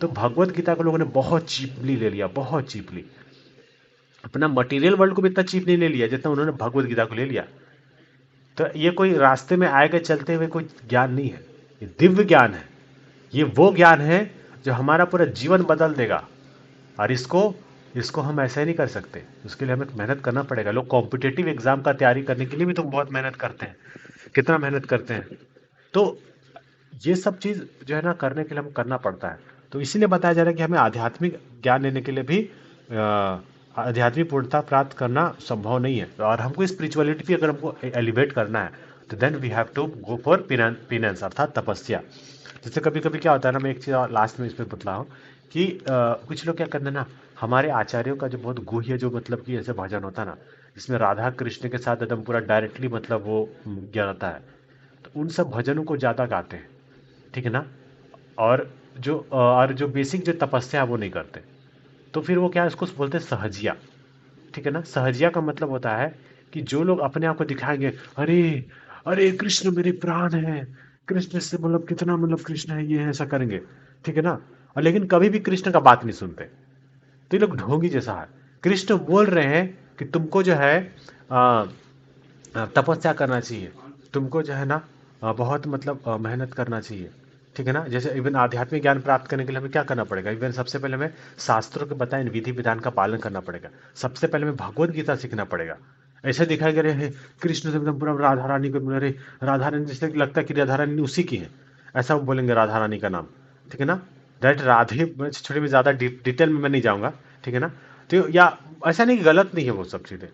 तो भगवत गीता को लोगों ने बहुत चीपली ले लिया, बहुत चीपली। अपना मटेरियल वर्ल्ड को भी इतना चीप नहीं ले लिया जितना उन्होंने भगवत गीता को ले लिया। तो ये कोई रास्ते में आएगा चलते हुए कोई ज्ञान नहीं है, ये दिव्य ज्ञान है। ये वो ज्ञान है जो हमारा पूरा जीवन बदल देगा। और इसको इसको हम ऐसे ही नहीं कर सकते, उसके लिए हमें मेहनत करना पड़ेगा। लोग कॉम्पिटेटिव एग्जाम का तैयारी करने के लिए भी तो बहुत मेहनत करते हैं, कितना मेहनत करते हैं। तो ये सब चीज़ जो है ना, करने के लिए हम करना पड़ता है। तो इसीलिए बताया जा रहा है कि हमें आध्यात्मिक ज्ञान लेने के लिए भी आध्यात्मिक पूर्णता प्राप्त करना संभव नहीं है। और हमको स्पिरिचुअलिटी भी अगर हमको एलिवेट करना है, तो then we have to go for penance, अर्थात तपस्या। जैसे कभी कभी क्या होता है ना, मैं एक चीज़ लास्ट में इसमें बतला हूँ कि कुछ लोग क्या करते हैं ना, हमारे आचार्यों का जो बहुत गुह्य जो मतलब कि ऐसे भजन होता है ना, जिसमें राधा कृष्ण के साथ एकदम पूरा डायरेक्टली मतलब वो ज्ञानता है, तो उन सब भजनों को ज़्यादा गाते हैं, ठीक है ना। और जो बेसिक जो तपस्या है वो नहीं करते। तो फिर वो क्या है, उसको बोलते हैं सहजिया, ठीक है ना। सहजिया का मतलब होता है कि जो लोग अपने आप को दिखाएंगे, अरे अरे कृष्ण मेरे प्राण है, कृष्ण से मतलब कितना मतलब कृष्ण है, ये है, ऐसा करेंगे, ठीक है ना। और लेकिन कभी भी कृष्ण का बात नहीं सुनते। तो ये लोग ढोंगी जैसा है। कृष्ण बोल रहे हैं कि तुमको जो है तपस्या करना चाहिए, तुमको जो है ना बहुत मतलब मेहनत करना चाहिए, ठीक है ना। जैसे इवन आध्यात्मिक ज्ञान प्राप्त करने के लिए हमें क्या करना पड़ेगा, इवन सबसे पहले हमें शास्त्रों के बताए विधि विधान का पालन करना पड़ेगा। सबसे पहले हमें भगवत गीता सीखना पड़ेगा। ऐसे दिखाई दे रहे हैं कृष्ण से एकदम पूरा राधा रानी को बोल रहे, राधा रानी जैसे लगता है कि राधा रानी उसी की है, ऐसा वो बोलेंगे राधा रानी का नाम, ठीक है ना। डायरेक्ट राधे छोटे में ज़्यादा डिटेल में मैं नहीं जाऊँगा, ठीक है ना। तो या ऐसा नहीं कि गलत नहीं है वो सब चीज़ें,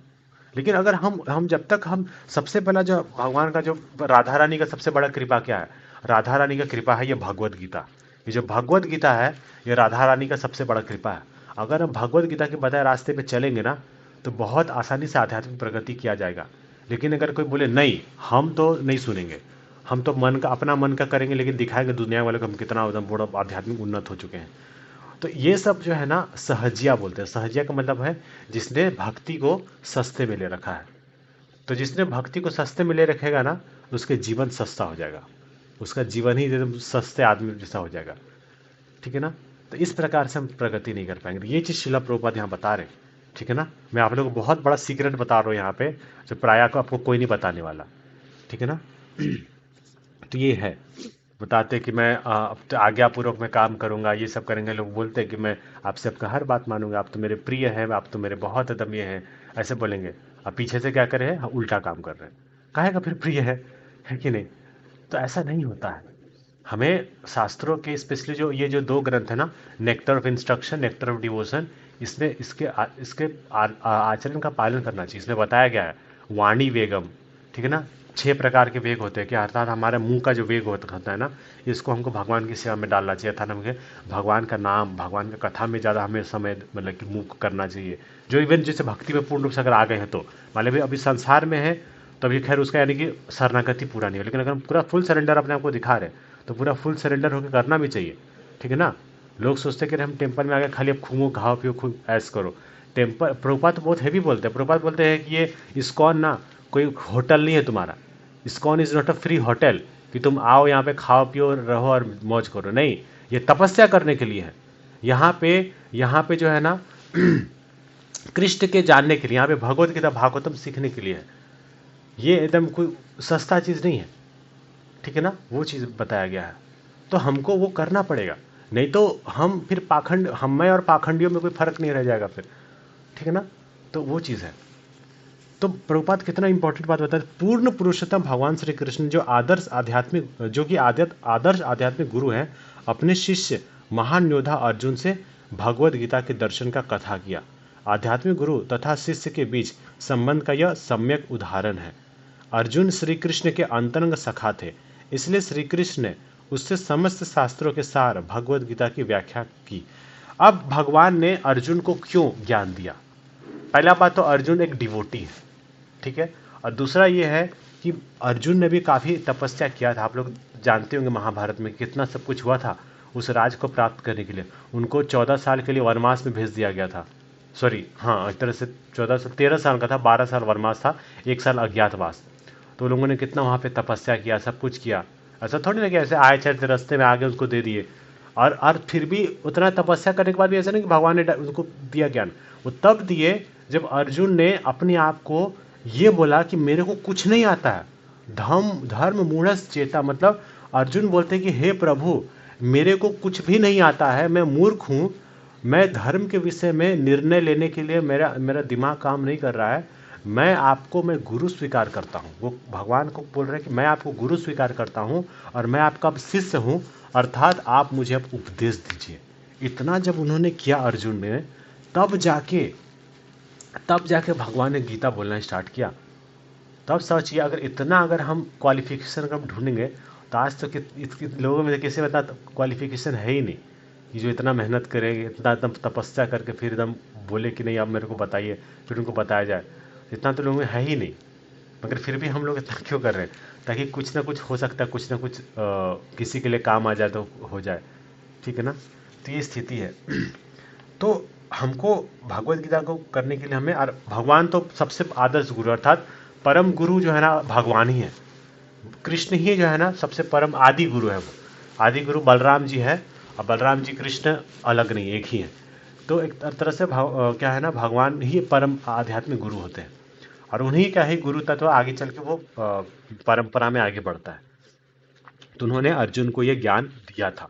लेकिन अगर हम जब तक हम सबसे पहला जो भगवान का जो राधा रानी का सबसे बड़ा कृपा क्या है, राधा रानी का कृपा है ये भगवत गीता। ये जो भगवत गीता है ये राधा रानी का सबसे बड़ा कृपा है। अगर हम भगवत गीता के बताए रास्ते पे चलेंगे ना, तो बहुत आसानी से आध्यात्मिक प्रगति किया जाएगा। लेकिन अगर कोई बोले नहीं हम तो नहीं सुनेंगे, हम तो मन का अपना मन का करेंगे, लेकिन दिखाएंगे दुनिया वालों को हम कितना एकदम बड़ा आध्यात्मिक उन्नत हो चुके हैं, तो ये सब जो है ना सहजिया बोलते हैं। सहजिया का मतलब है जिसने भक्ति को सस्ते में ले रखा है। तो जिसने भक्ति को सस्ते में ले रखेगा ना, उसके जीवन सस्ता हो जाएगा, उसका जीवन ही एकदम सस्ते आदमी जैसा हो जाएगा, ठीक है ना। तो इस प्रकार से हम प्रगति नहीं कर पाएंगे। ये चीज़ शिला प्रभुपाद यहाँ बता रहे हैं, ठीक है ना। मैं आप लोगों को बहुत बड़ा सीक्रेट बता रहा हूँ यहाँ पे, जो प्राय को आपको कोई नहीं बताने वाला, ठीक है ना। तो ये है, बताते कि मैं अब तो आज्ञापूर्वक मैं काम करूंगा, ये सब करेंगे। लोग बोलते हैं कि मैं आपसे आपका हर बात मानूंगा, आप तो मेरे प्रिय हैं, आप तो मेरे बहुत एकदम ये हैं, ऐसे बोलेंगे। अब पीछे से क्या करे हैं, हाँ, उल्टा काम कर रहे हैं। काहे का फिर प्रिय है कि नहीं। तो ऐसा नहीं होता है। हमें शास्त्रों के स्पेशली जो ये जो दो ग्रंथ है ना, nectar of instruction, nectar of devotion, इसमें इसके आचरण का पालन करना चाहिए। इसमें बताया गया है वाणी वेगम, ठीक है ना। 6 प्रकार के वेग होते हैं, कि अर्थात हमारे मुंह का जो वेग होता है ना, इसको हमको भगवान की सेवा में डालना चाहिए। अर्थात हमें भगवान का नाम, भगवान का कथा में ज़्यादा हमें समय मतलब कि मुँह करना चाहिए। जो इवन जैसे भक्ति में पूर्ण रूप से अगर आ गए हैं, तो मान लीजिए अभी संसार में है, तो अभी खैर उसका यानी कि शरणागति पूरा नहीं है। लेकिन अगर हम पूरा फुल सरेंडर अपने आप को दिखा रहे हैं, तो पूरा फुल सरेंडर होकर करना भी चाहिए, ठीक है ना। लोग सोचते हैं कि हम टेम्पल में आ गए, खाली अब घूमो खाओ पियो खूब ऐश करो। टेम्पल प्रभुपाद तो बहुत हैवी बोलते हैं। प्रभुपाद बोलते हैं कि ये इस्कॉन ना कोई होटल नहीं है तुम्हारा। ISKCON is not a free hotel कि तुम आओ यहाँ पे खाओ पियो रहो और मौज करो, नहीं। ये तपस्या करने के लिए है। यहाँ पे जो है ना कृष्ण के जानने के लिए, यहाँ पे भगवत गीता भागवतम सीखने के लिए है। ये एकदम कोई सस्ता चीज़ नहीं है, ठीक है ना। वो चीज़ बताया गया है, तो हमको वो करना पड़ेगा। नहीं तो हम फिर पाखंड, हम में और पाखंडियों में कोई फर्क नहीं रह जाएगा फिर, ठीक है ना। तो वो चीज़ है। तो प्रभुपाद कितना इंपॉर्टेंट बात बताते, पूर्ण पुरुषोत्तम भगवान श्री कृष्ण जो आदर्श आध्यात्मिक, जो कि आदर्श आध्यात्मिक गुरु हैं, अपने शिष्य महान योद्धा अर्जुन से भगवत गीता के दर्शन का कथा किया। आध्यात्मिक गुरु तथा शिष्य के बीच संबंध का यह सम्यक उदाहरण है। अर्जुन श्री कृष्ण के अंतरंग सखा थे, इसलिए श्री कृष्ण ने उससे समस्त शास्त्रों के सार भगवत गीता की व्याख्या की। अब भगवान ने अर्जुन को क्यों ज्ञान दिया? पहला बात तो अर्जुन एक डिवोटी है, ठीक है। और दूसरा ये है कि अर्जुन ने भी काफ़ी तपस्या किया था। आप लोग जानते होंगे महाभारत में कितना सब कुछ हुआ था उस राज को प्राप्त करने के लिए। उनको 14 साल के लिए वनवास में भेज दिया गया था। सॉरी, हाँ, एक तरह से 14 से 13 साल का था, 12 साल वनवास था, 1 साल अज्ञातवास। तो लोगों ने कितना वहाँ पे तपस्या किया, सब कुछ किया। ऐसा थोड़ी ना कि ऐसे आए चलते रास्ते में आगे उसको दे दिए। और फिर भी उतना तपस्या करने के बाद भी ऐसा नहीं कि भगवान ने उनको दिया ज्ञान। वो तब दिए जब अर्जुन ने अपने आप को ये बोला कि मेरे को कुछ नहीं आता है। धर्म मूढ़स चेता, मतलब अर्जुन बोलते कि हे प्रभु, मेरे को कुछ भी नहीं आता है, मैं मूर्ख हूँ, मैं धर्म के विषय में निर्णय लेने के लिए मेरा मेरा दिमाग काम नहीं कर रहा है, मैं गुरु स्वीकार करता हूँ। वो भगवान को बोल रहे हैं कि मैं आपको गुरु स्वीकार करता हूँ और मैं आपका अब शिष्य हूँ, अर्थात आप मुझे अब उपदेश दीजिए। इतना जब उन्होंने किया अर्जुन ने, तब जाके भगवान ने गीता बोलना स्टार्ट किया। तब सोचिए, अगर हम क्वालिफिकेशन का ढूंढेंगे तो आज तो इसके लोगों में किसी में इतना क्वालिफिकेशन है ही नहीं कि जो इतना मेहनत करेंगे, इतना एकदम तपस्या करके फिर एकदम बोले कि नहीं आप मेरे को बताइए, फिर उनको बताया जाए। इतना तो लोगों में है ही नहीं। मगर फिर भी हम लोग इतना क्यों कर रहे हैं? ताकि कुछ ना कुछ हो सकता है, कुछ ना कुछ किसी के लिए काम आ जाए तो हो जाए, ठीक है ना। तो ये स्थिति है। तो हमको भगवत गीता को करने के लिए हमें, और भगवान तो सबसे आदर्श गुरु, अर्थात परम गुरु जो है ना भगवान ही है। कृष्ण ही जो है ना सबसे परम आदि गुरु है। वो आदि गुरु बलराम जी है, और बलराम जी कृष्ण अलग नहीं, एक ही है। तो एक तरह से क्या है ना, भगवान ही परम आध्यात्मिक गुरु होते हैं, और उन्हीं का ही गुरु तत्व आगे चल के वो परंपरा में आगे बढ़ता है। तो उन्होंने अर्जुन को ये ज्ञान दिया था,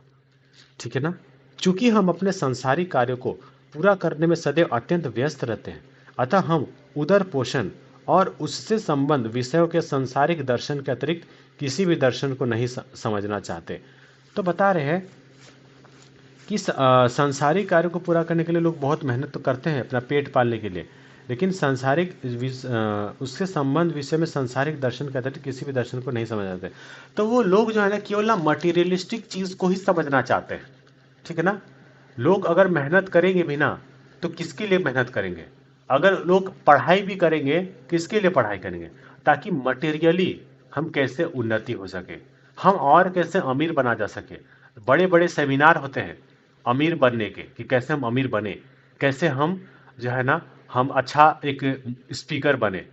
ठीक है ना। चूंकि हम अपने सांसारिक कार्यों को पूरा करने में सदैव अत्यंत व्यस्त रहते हैं, अतः हम उदर पोषण और उससे संबंध विषयों के सांसारिक दर्शन के अतिरिक्त किसी भी दर्शन को नहीं समझना चाहते। तो बता रहे हैं कि सांसारिक कार्यों को पूरा करने के लिए लोग बहुत मेहनत तो करते हैं अपना पेट पालने के लिए, लेकिन उससे संबंध विषय में सांसारिक दर्शन के अतिरिक्त किसी भी दर्शन को नहीं समझ आते। तो वो लोग जो है ना केवल ना मटीरियलिस्टिक चीज़ को ही समझना चाहते हैं, ठीक है ना। लोग अगर मेहनत करेंगे भी ना तो किसके लिए मेहनत करेंगे? अगर लोग पढ़ाई भी करेंगे, किसके लिए पढ़ाई करेंगे? ताकि मटेरियली हम कैसे उन्नति हो सके, हम और कैसे अमीर बना जा सके। बड़े बड़े सेमिनार होते हैं अमीर बनने के, कि कैसे हम अमीर बने, कैसे हम जो है ना हम अच्छा एक स्पीकर बने,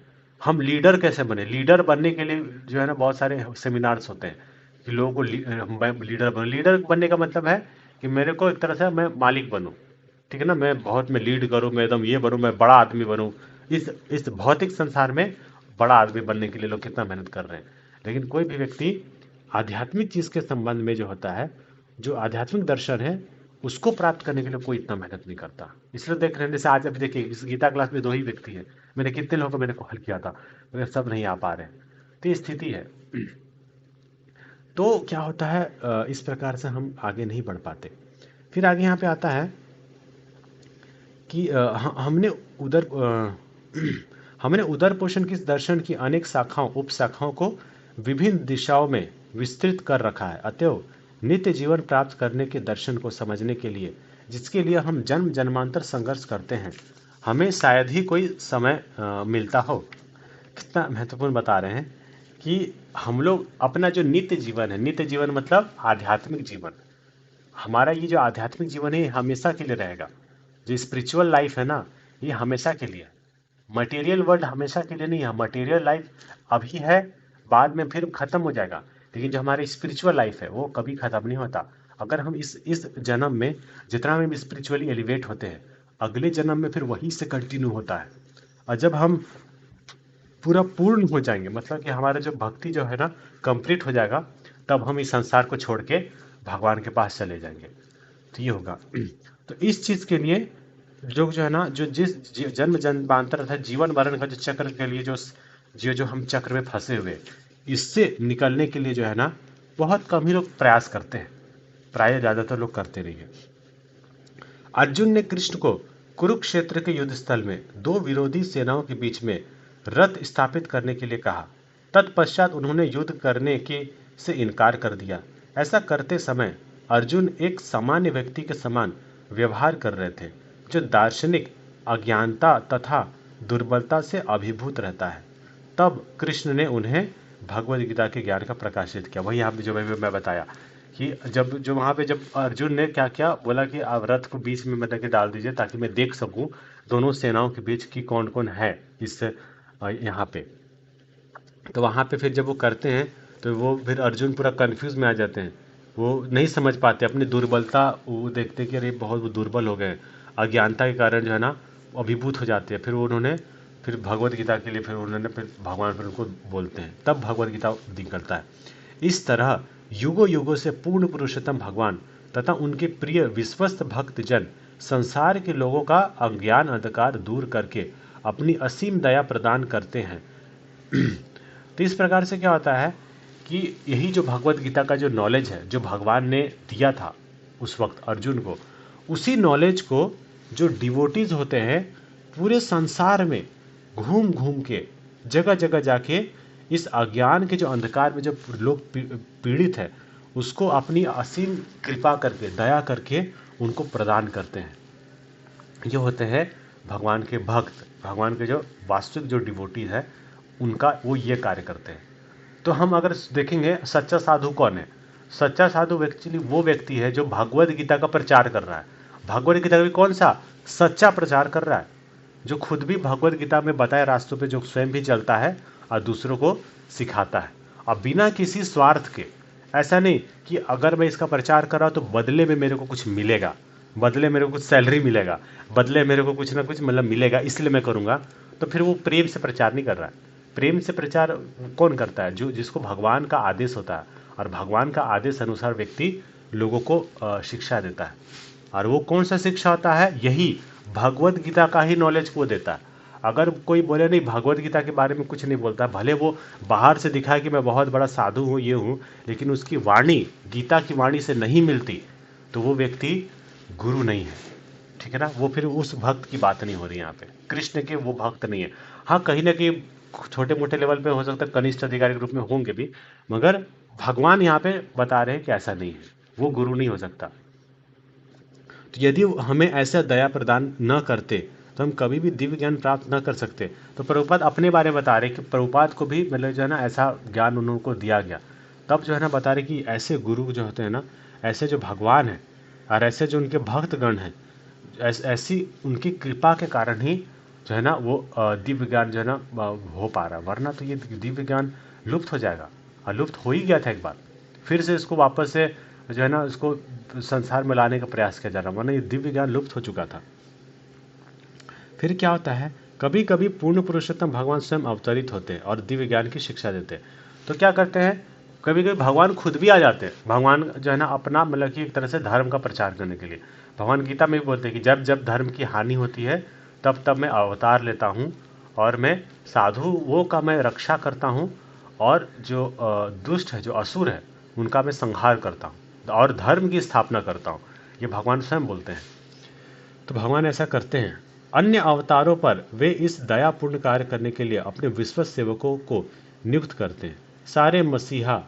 हम लीडर कैसे बने। लीडर बनने के लिए जो है ना बहुत सारे सेमिनार्स होते हैं कि लोगों को मैं लीडर बनूं। लीडर बनने का मतलब है कि मेरे को एक तरह से मैं मालिक बनूं, ठीक है ना, मैं लीड करूं, मैं एकदम ये बनूं, मैं बड़ा आदमी बनूं। इस भौतिक संसार में बड़ा आदमी बनने के लिए लोग कितना मेहनत कर रहे हैं। लेकिन कोई भी व्यक्ति आध्यात्मिक चीज़ के संबंध में जो होता है, जो आध्यात्मिक दर्शन है, उसको प्राप्त करने के लिए कोई इतना मेहनत नहीं करता। इसलिए देख रहे हैं, जैसे आज अभी देखिए इस गीता क्लास में 2 ही व्यक्ति हैं। मैंने कितने लोगों को मैंने कॉल किया था, मगर सब नहीं आ पा रहे हैं। तो ये स्थिति है। तो क्या होता है, इस प्रकार से हम आगे नहीं बढ़ पाते। फिर आगे यहाँ पे आता है कि हमने उदर हमने उदर पोषण की दर्शन की अनेक शाखाओं उप शाखाओं को विभिन्न दिशाओं में विस्तृत कर रखा है। अतएव नित्य जीवन प्राप्त करने के दर्शन को समझने के लिए, जिसके लिए हम जन्म जन्मांतर संघर्ष करते हैं, हमें शायद ही कोई समय मिलता हो। कितना महत्वपूर्ण बता रहे हैं कि हम लोग अपना जो नित्य जीवन है, नित्य जीवन मतलब आध्यात्मिक जीवन, हमारा ये जो आध्यात्मिक जीवन है हमेशा के लिए रहेगा। जो स्पिरिचुअल लाइफ है ना, ये हमेशा के लिए। मटेरियल वर्ल्ड हमेशा के लिए नहीं है। मटेरियल लाइफ अभी है, बाद में फिर खत्म हो जाएगा, लेकिन जो हमारी स्पिरिचुअल लाइफ है वो कभी खत्म नहीं होता। अगर हम इस जन्म में जितना हम स्पिरिचुअली एलिवेट होते हैं, अगले जन्म में फिर वहीं से कंटिन्यू होता है। और जब हम पूरा पूर्ण हो जाएंगे, मतलब कि हमारा जो भक्ति जो है ना कंप्लीट हो जाएगा, तब हम इस संसार को छोड़ के भगवान के पास चले जाएंगे। तो ये होगा। तो इस चीज के लिए जो है ना, जो जन्म जन्मांतर था जीवन मरण का जो चक्र के लिए जो हम चक्र में फंसे हुए, इससे निकलने के लिए जो है ना बहुत कम ही लोग प्रयास करते हैं, प्राय ज्यादातर लोग करते नहीं है। अर्जुन ने कृष्ण को कुरुक्षेत्र के युद्ध स्थल में दो विरोधी सेनाओं के बीच में रथ स्थापित करने के लिए कहा। तत्पश्चात उन्होंने युद्ध करने के से इनकार कर दिया। ऐसा करते समय अर्जुन एक सामान्य व्यक्ति के समान व्यवहार कर रहे थे, जो दार्शनिक अज्ञानता तथा दुर्बलता से अभिभूत रहता है। तब कृष्ण ने उन्हें भगवद गीता के ज्ञान का प्रकाशित किया। वही यहाँ पे जो मैं बताया कि जब वहाँ पे जब अर्जुन ने क्या किया, बोला कि आप रथ को बीच में मतलब कि डाल दीजिए ताकि मैं देख सकूं दोनों सेनाओं के बीच की कौन कौन है इस यहाँ पे। तो वहाँ पे फिर जब वो करते हैं तो वो फिर अर्जुन पूरा कंफ्यूज में आ जाते हैं, वो नहीं समझ पाते अपनी दुर्बलता, वो देखते कि अरे बहुत वो दुर्बल हो गए, अज्ञानता के कारण जो है ना अभिभूत हो जाते हैं। फिर उन्होंने फिर भगवत गीता के लिए फिर उन्होंने फिर भगवान फिर उनको बोलते हैं, तब भगवत गीता निकलता है। इस तरह युगों युगों से पूर्ण पुरुषोत्तम भगवान तथा उनके प्रिय विश्वस्त भक्त जन संसार के लोगों का अज्ञान अंधकार दूर करके अपनी असीम दया प्रदान करते हैं। तो इस प्रकार से क्या होता है कि यही जो भगवत गीता का जो नॉलेज है जो भगवान ने दिया था उस वक्त अर्जुन को, उसी नॉलेज को जो डिवोटीज होते हैं पूरे संसार में घूम घूम के जगह जगह जाके इस अज्ञान के जो अंधकार में जो लोग पीड़ित है उसको अपनी असीम कृपा करके दया करके उनको प्रदान करते हैं। ये होते हैं भगवान के भक्त, भगवान के जो वास्तविक जो डिवोटी है उनका वो ये कार्य करते हैं। तो हम अगर देखेंगे सच्चा साधु कौन है, सच्चा साधु एक्चुअली वो व्यक्ति है जो भगवद गीता का प्रचार कर रहा है। भगवद गीता का भी कौन सा सच्चा प्रचार कर रहा है, जो खुद भी भगवद गीता में बताए रास्तों पे जो स्वयं भी चलता है और दूसरों को सिखाता है, और बिना किसी स्वार्थ के। ऐसा नहीं कि अगर मैं इसका प्रचार कर रहा हूँ तो बदले में मेरे को कुछ मिलेगा, बदले मेरे को कुछ सैलरी मिलेगा, बदले मेरे को कुछ ना कुछ मतलब मिलेगा इसलिए मैं करूँगा, तो फिर वो प्रेम से प्रचार नहीं कर रहा है। प्रेम से प्रचार कौन करता है, जो जिसको भगवान का आदेश होता है, और भगवान का आदेश अनुसार व्यक्ति लोगों को शिक्षा देता है। और वो कौन सा शिक्षा होता है, यही भगवद गीता का ही नॉलेज को देता है। अगर कोई बोले नहीं भगवद गीता के बारे में कुछ नहीं बोलता, भले वो बाहर से दिखाए कि मैं बहुत बड़ा साधु हूँ ये हूँ, लेकिन उसकी वाणी गीता की वाणी से नहीं मिलती, तो वो व्यक्ति गुरु नहीं है। ठीक है ना, वो फिर उस भक्त की बात नहीं हो रही यहाँ पे, कृष्ण के वो भक्त नहीं है। हाँ कहीं ना कहीं छोटे मोटे लेवल पे हो सकता है, कनिष्ठ अधिकारी के रूप में होंगे भी, मगर भगवान यहाँ पे बता रहे हैं कि ऐसा नहीं है, वो गुरु नहीं हो सकता। तो यदि हमें ऐसा दया प्रदान न करते तो हम कभी भी दिव्य ज्ञान प्राप्त न कर सकते। तो प्रभुपाद अपने बारे में बता रहे कि प्रभुपाद को भी मतलब जो है ना ऐसा ज्ञान उनको दिया गया, तब जो है ना बता रहे कि ऐसे गुरु जो होते हैं ना, ऐसे जो भगवान है और ऐसे जो उनके भक्तगण हैं, ऐसी उनकी कृपा के कारण ही जो है ना वो दिव्य ज्ञान जो है ना हो पा रहा है, वरना तो ये दिव्य ज्ञान लुप्त हो जाएगा। और लुप्त हो ही गया था एक बार, फिर से इसको वापस से जो है ना इसको संसार में लाने का प्रयास किया जा रहा, वरना ये दिव्य ज्ञान लुप्त हो चुका था। फिर क्या होता है, कभी कभी पूर्ण पुरुषोत्तम भगवान स्वयं अवतरित होते हैं और दिव्य ज्ञान की शिक्षा देते हैं। तो क्या करते हैं, कभी कभी भगवान खुद भी आ जाते हैं, भगवान जो है ना अपना मतलब कि एक तरह से धर्म का प्रचार करने के लिए। भगवान गीता में भी बोलते हैं कि जब जब धर्म की हानि होती है तब तब मैं अवतार लेता हूँ और मैं साधुओं का मैं रक्षा करता हूँ, और जो दुष्ट है जो असुर है उनका मैं संहार करता हूँ और धर्म की स्थापना करता हूँ। ये भगवान स्वयं बोलते हैं। तो भगवान ऐसा करते हैं। अन्य अवतारों पर वे इस दयापूर्ण कार्य करने के लिए अपने विश्वस्त सेवकों को नियुक्त करते हैं। सारे मसीहा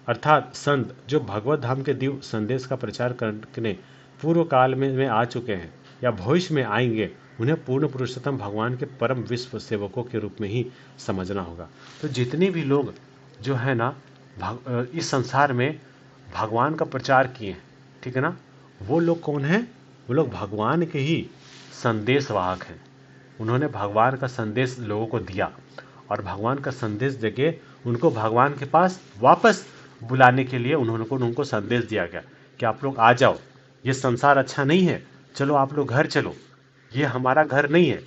अर्थात संत जो भगवत धाम के दिव्य संदेश का प्रचार करने पूर्व काल में आ चुके हैं या भविष्य में आएंगे, उन्हें पूर्ण पुरुषोत्तम भगवान के परम विश्व सेवकों के रूप में ही समझना होगा। तो जितने भी लोग जो है ना इस संसार में भगवान का प्रचार किए, ठीक है ना, वो लोग कौन हैं, वो लोग भगवान के ही संदेश वाहक हैं। उन्होंने भगवान का संदेश लोगों को दिया और भगवान का संदेश देके उनको भगवान के पास वापस बुलाने के लिए उनको संदेश दिया गया कि आप लोग आ जाओ, ये संसार अच्छा नहीं है, चलो आप लोग घर चलो, ये हमारा घर नहीं है।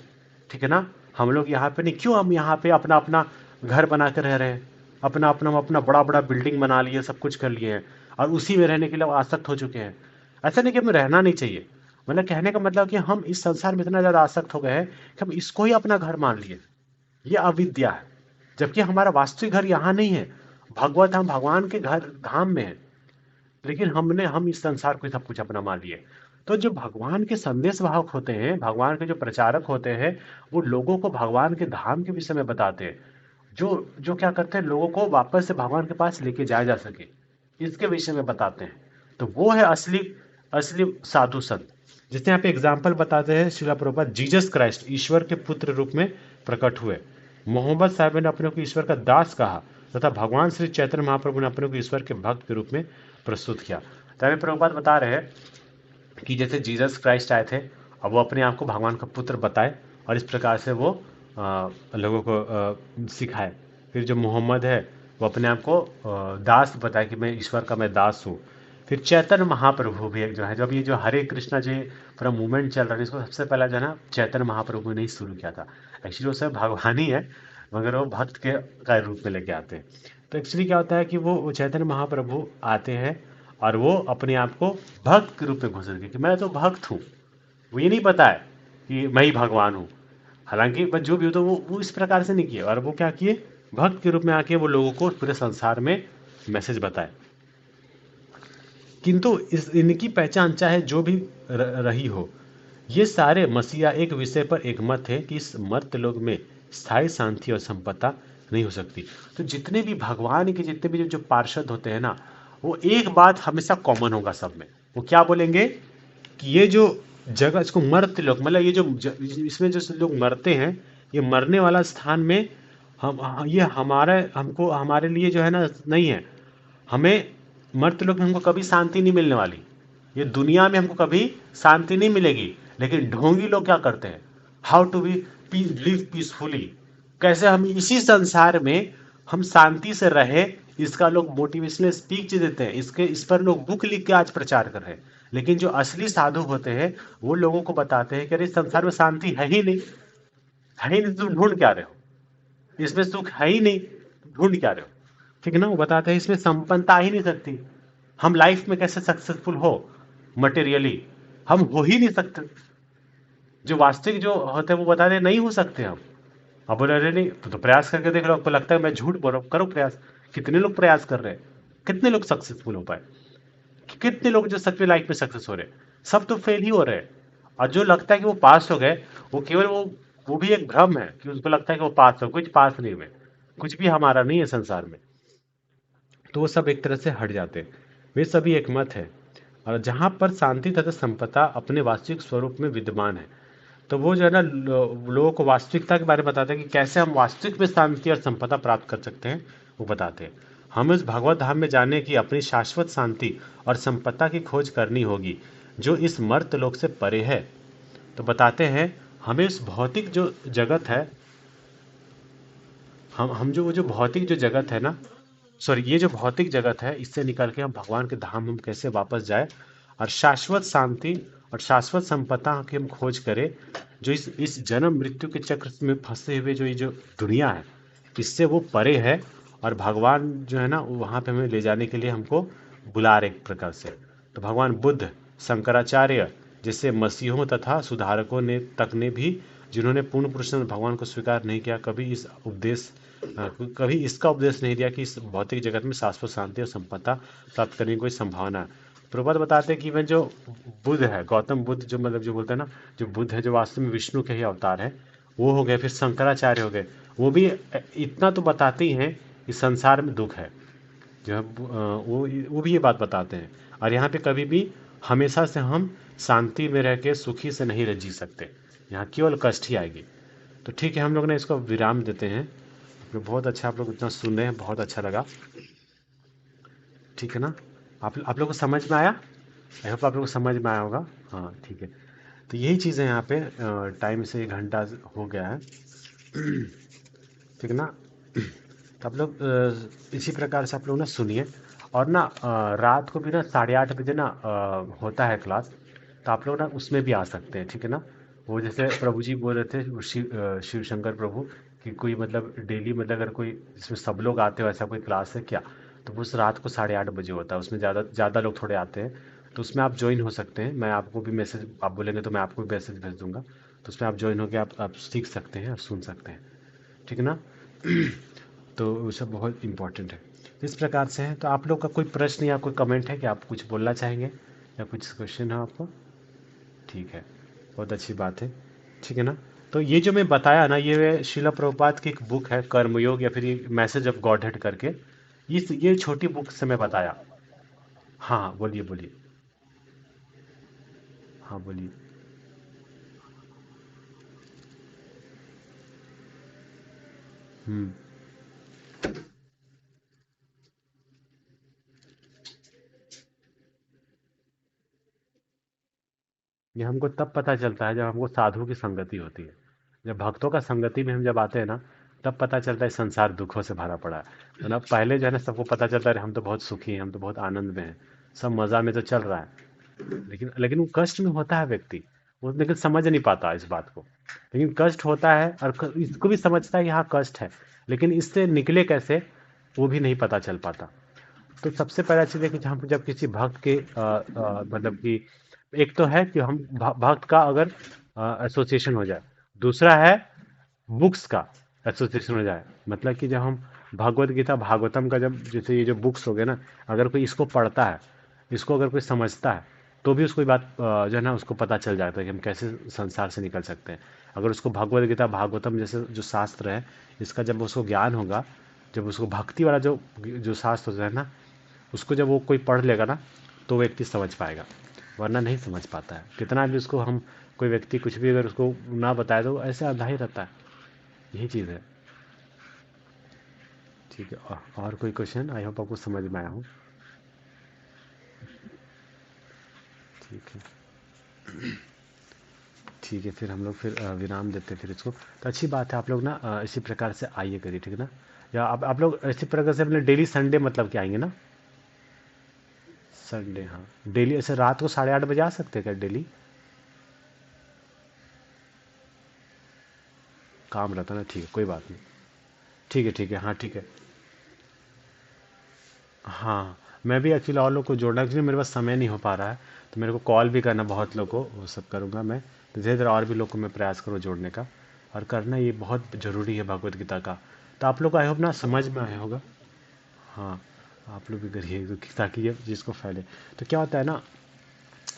ठीक है ना, हम लोग यहाँ पे नहीं, क्यों हम यहाँ पे अपना अपना घर बना कर रह रहे हैं, अपना अपना बड़ा बड़ा बिल्डिंग बना लिए, सब कुछ कर लिए हैं और उसी में रहने के लिए आसक्त हो चुके हैं। ऐसा नहीं कि हमें रहना नहीं चाहिए, मतलब कहने का मतलब कि हम इस संसार में इतना ज्यादा आसक्त हो गए हैं कि हम इसको ही अपना घर मान लिए। ये अविद्या है, जबकि हमारा वास्तविक घर यहाँ नहीं है। भगवत हम भगवान के घर धाम में है, लेकिन हम इस संसार को सब कुछ अपना मान लिए। तो जो भगवान के संदेश वाहक होते हैं, भगवान के जो प्रचारक होते हैं, वो लोगों को भगवान के धाम के विषय में बताते हैं, जो जो क्या करते हैं, लोगों को वापस से भगवान के पास लेके जाया जा सके, इसके विषय में बताते हैं। तो वो है असली असली साधु संत। जैसे यहाँ पे एग्जाम्पल बताते हैं शिला प्रभुपाद, जीसस क्राइस्ट ईश्वर के पुत्र रूप में प्रकट हुए, मोहम्मद साहब ने अपने को ईश्वर का दास कहा, तथा भगवान श्री चैतन्य महाप्रभु ने अपने को ईश्वर के भक्त के रूप में प्रस्तुत किया। तो हमें प्रभुपाद बता रहे हैं कि जैसे जीसस क्राइस्ट आए थे, अब वो अपने आप को भगवान का पुत्र बताए, और इस प्रकार से वो लोगों को सिखाए। फिर जो मोहम्मद है, वो अपने आप को दास बताए कि मैं ईश्वर का मैं दास हूँ। फिर चैतन्य महाप्रभु भी एक जो है, जब ये जो हरे कृष्णा जो पूरा मूवमेंट चल रहा है, इसको सबसे पहला जो है ना चैतन्य महाप्रभु ने ही शुरू किया था। एक्चुअली वो सब भगवान ही है, मगर वो भक्त के का रूप में लेके आते हैं। तो एक्चुअली क्या होता है कि वो चैतन्य महाप्रभु आते हैं, और वो अपने आप को भक्त के रूप में घोषित किया कि मैं तो भक्त हूँ। वो ये नहीं पता है कि मैं ही भगवान हूँ। हालांकि बस जो भी हो, तो वो इस प्रकार से नहीं किए, और वो क्या किए, भक्त के रूप में आके वो लोगों को पूरे संसार में मैसेज बताए। किंतु इस इनकी पहचान चाहे जो भी रही हो, ये सारे मसीहा एक विषय पर एक मत है कि इस मर्त्यलोक में स्थायी शांति और संपदा नहीं हो सकती। तो जितने भी भगवान के जितने भी जो पार्षद होते हैं ना, वो एक बात हमेशा कॉमन होगा सब में। वो क्या बोलेंगे कि ये जो जगह, इसको मर्त्यलोक मतलब ये जो इसमें जो लोग मरते हैं, ये मरने वाला स्थान में ये हमारे हमको हमारे लिए जो है ना नहीं है। हमें मर्त्यलोक में हमको कभी शांति नहीं मिलने वाली, ये दुनिया में हमको कभी शांति नहीं मिलेगी। लेकिन ढोंगी लोग क्या करते हैं, how to be live peacefully, कैसे हम इसी संसार में हम शांति से रहे, इसका लोग मोटिवेशनल स्पीच देते हैं, इसके इस पर लोग बुक लिख के आज प्रचार कर रहे हैं। लेकिन जो असली साधु होते हैं, वो लोगों को बताते हैं कि अरे इस संसार में शांति है ही नहीं, है ही नहीं, तुम ढूंढ क्या रहे हो, इसमें सुख है ही नहीं, ढूंढ क्या रहे हो। ठीक है ना, वो बताते हैं इसमें संपन्नता आ ही नहीं सकती। हम लाइफ में कैसे सक्सेसफुल हो मटेरियली, हम हो ही नहीं सकते। जो वास्तविक जो होते हैं वो बताते हैं नहीं हो सकते हम। अब बोले अरे नहीं तो प्रयास करके देख लो, आपको लगता है मैं झूठ बोल रहा हूँ, करो प्रयास। कितने लोग प्रयास कर रहे हैं, कितने लोग सक्सेसफुल हो पाए, कितने लोग जो सच में लाइफ में सक्सेस हो रहे हैं, सब तो फेल ही हो रहे हैं। और जो लगता है कि वो पास हो गए, वो केवल वो भी एक भ्रम है कि उसको लगता है कि वो पास हो, कुछ पास नहीं हुए, कुछ भी हमारा नहीं है संसार में। तो वो सब एक तरह से हट जाते हैं, वे सभी एक मत है। और जहाँ पर शांति तथा संपदा अपने वास्तविक स्वरूप में विद्यमान है, तो वो जो है ना लोगों को वास्तविकता के बारे में बताते हैं कि कैसे हम वास्तविक में शांति और संपदा प्राप्त कर सकते हैं, वो बताते हैं। हमें उस भगवत धाम में जाने की अपनी शाश्वत शांति और संपदा की खोज करनी होगी, जो इस मर्त लोक से परे है। तो बताते हैं हमें उस भौतिक जो जगत है, हम जो वो जो भौतिक जो जगत है ना, सॉरी ये जो भौतिक जगत है, इससे निकल के हम भगवान के धाम हम कैसे वापस जाए, और शाश्वत शांति और शाश्वत संपदा की हम खोज करें, जो इस जन्म मृत्यु के चक्र में फंसे हुए जो ये जो दुनिया है, इससे वो परे है। और भगवान जो है ना वो वहाँ पे हमें ले जाने के लिए हमको बुला रहे एक प्रकार से। तो भगवान बुद्ध, शंकराचार्य जैसे मसीहों तथा सुधारकों ने तक ने भी, जिन्होंने पूर्ण पुरुष भगवान को स्वीकार नहीं किया, कभी इसका उपदेश नहीं दिया कि इस भौतिक जगत में शाश्वत शांति और संपदा प्राप्त करने की कोई संभावना है। प्रभुपाद बताते हैं कि वह जो बुद्ध है, गौतम बुद्ध जो मतलब जो बोलते हैं ना, जो बुद्ध है जो वास्तव में विष्णु के ही अवतार है, वो हो गए। फिर शंकराचार्य हो गए, वो भी इतना तो बताते ही हैं कि संसार में दुख है, जो है वो भी ये बात बताते हैं। और यहाँ पे कभी भी हमेशा से हम शांति में रह के सुखी से नहीं रह जी सकते, यहाँ केवल कष्ट ही आएगी। तो ठीक है, हम लोग ने इसको विराम देते हैं। तो बहुत अच्छा, आप लोग इतना सुन रहे हैं, बहुत अच्छा लगा। ठीक है ना, आप लोग को समझ में आया? आई होप आप लोग को समझ में आया होगा। हाँ ठीक है, तो यही चीज़ें यहाँ पे टाइम से 1 घंटा हो गया है। ठीक है ना, तो आप लोग इसी प्रकार से आप लोग ना सुनिए। और ना रात को भी ना 8:30 बजे ना होता है क्लास, तो आप लोग ना उसमें भी आ सकते हैं। ठीक है ना, वो जैसे प्रभु जी बोल रहे थे, वो शिव शंकर प्रभु, कि कोई मतलब डेली मतलब अगर कोई इसमें सब लोग आते हो ऐसा कोई क्लास है क्या, तो वो उस रात को 8:30 बजे होता है, उसमें ज़्यादा ज़्यादा लोग थोड़े आते हैं। तो उसमें आप ज्वाइन हो सकते हैं। मैं आपको भी मैसेज, आप बोलेंगे तो मैं आपको भी मैसेज भेज दूंगा, तो उसमें आप ज्वाइन होकर आप सीख सकते हैं और सुन सकते हैं, ठीक है ना। तो वो सब बहुत इंपॉर्टेंट है। इस प्रकार से है। तो आप लोग का कोई प्रश्न या कोई कमेंट है कि आप कुछ बोलना चाहेंगे या कुछ क्वेश्चन है आपको? ठीक है, बहुत अच्छी बात है, ठीक है ना। तो ये जो मैं बताया ना, ये शिला प्रभुपाद की एक बुक है कर्मयोग, या फिर ये मैसेज ऑफ गॉडहेड करके, ये छोटी बुक से मैं बताया। हाँ बोलिए बोलिए। हाँ बोलिए। हम्म। ये हमको तब पता चलता है जब हमको साधु की संगति होती है। जब भक्तों का संगति में हम जब आते हैं ना, तब पता चलता है संसार दुखों से भरा पड़ा है। तो ना पहले जो है ना सबको पता चलता है हम तो बहुत सुखी हैं, हम तो बहुत आनंद में हैं, सब मजा में तो चल रहा है। लेकिन लेकिन वो कष्ट में होता है व्यक्ति, वो लेकिन समझ नहीं पाता इस बात को। लेकिन कष्ट होता है और इसको भी समझता है कि हाँ कष्ट है, लेकिन इससे निकले कैसे वो भी नहीं पता चल पाता। तो सबसे पहला चीज़ है कि हम जब किसी भक्त के मतलब कि एक तो है कि हम भक्त का अगर एसोसिएशन हो जाए, दूसरा है बुक्स का एसोसिएशन हो जाए। मतलब कि जब हम भगवत गीता भागवतम का, जब जैसे ये जो बुक्स हो गए ना, अगर कोई इसको पढ़ता है, इसको अगर कोई समझता है, तो भी उसको ये बात जो है ना उसको पता चल जाता है कि हम कैसे संसार से निकल सकते हैं। अगर उसको भगवत गीता भागवतम जैसे जो शास्त्र है, इसका जब उसको ज्ञान होगा, जब उसको भक्ति वाला जो जो शास्त्र होता है ना, उसको जब वो कोई पढ़ लेगा ना, तो वो व्यक्ति समझ पाएगा, वरना नहीं समझ पाता है। कितना भी उसको हम, कोई व्यक्ति कुछ भी अगर उसको ना बताए तो वो ऐसे अंधा ही रहता है। यही चीज़ है। ठीक है, और कोई क्वेश्चन? आई होप आपको समझ में आया हूँ। ठीक है। ठीक है, फिर हम लोग फिर विराम देते हैं फिर इसको। तो अच्छी बात है, आप लोग ना इसी प्रकार से आइए करिए, ठीक है ना। या आप लोग इसी प्रकार से अपने डेली संडे मतलब कि आएंगे ना? संडे, हाँ डेली ऐसे रात को 8:30 बजे आ सकते हैं क्या डेली? काम रहता है ना, ठीक है कोई बात नहीं। ठीक है ठीक है, हाँ ठीक है। हाँ, मैं भी एक्चुअली और लोग को जोड़ना, एक्चुअली मेरे पास समय नहीं हो पा रहा है, तो मेरे को कॉल भी करना बहुत लोग को, वो सब करूँगा मैं। तो धीरे धीरे और भी लोग को मैं प्रयास करूँ जोड़ने का, और करना ये बहुत ज़रूरी है भगवत गीता का। तो आप लोग को आई होप ना समझ में आया होगा। हाँ, आप लोग भी करिए ताकि ये चीज़ को फैले। तो क्या होता है ना,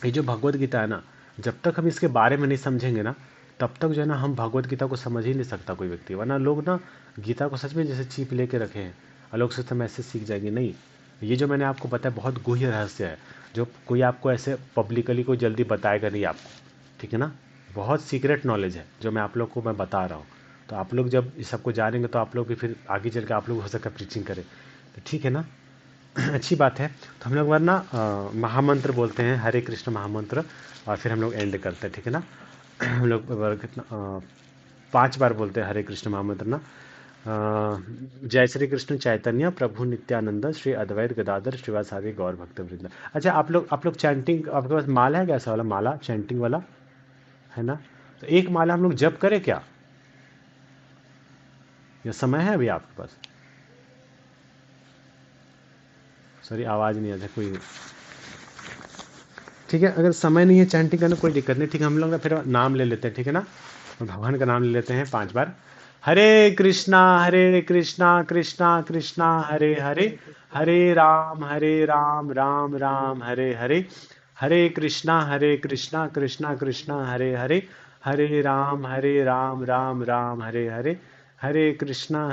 ये जो भगवत गीता है ना, जब तक हम इसके बारे में नहीं समझेंगे ना, तब तक जो है ना हम भगवत गीता को समझ ही नहीं सकता कोई व्यक्ति। वरना लोग ना गीता को सच में जैसे चीप लेके रखे हैं, और लोग सोचते हम ऐसे सीख जाएंगे, नहीं। ये जो मैंने आपको बताया बहुत गुह्य रहस्य है, जो कोई आपको ऐसे पब्लिकली कोई जल्दी बताएगा नहीं आपको, ठीक है ना। बहुत सीक्रेट नॉलेज है जो मैं आप लोग को मैं बता रहा हूँ। तो आप लोग जब इस सबको जानेंगे तो आप लोग भी फिर आगे चल के आप लोग हो सकता है प्रीचिंग करें, तो ठीक है ना। अच्छी बात है। तो हम लोग वरना महामंत्र बोलते हैं, हरे कृष्ण महामंत्र, और फिर हम लोग एंड करते हैं, ठीक है ना। हम लोग कितना 5 बार बोलते हैं हरे कृष्ण महामंत्र ना। जय श्री कृष्ण चैतन्य प्रभु नित्यानंद श्री अद्वैत गदाधर श्रीवासादि गौर भक्त वृंद। अच्छा, आप लोग चैंटिंग, आपके पास माला है क्या, ऐसा वाला माला चैंटिंग वाला है ना? तो एक माला हम लोग जप करें क्या? या समय है अभी आपके पास? सॉरी आवाज़ नहीं आता कोई। ठीक है, अगर समय नहीं है चैंटिंग करने कोई दिक्कत नहीं, ठीक है। हम लोग ना फिर नाम ले लेते हैं, ठीक है ना। भगवान का नाम ले लेते हैं 5 बार। हरे कृष्णा कृष्णा कृष्णा हरे हरे, हरे राम राम राम हरे हरे, हरे कृष्णा कृष्णा कृष्णा हरे हरे, हरे राम राम राम हरे हरे, हरे कृष्णा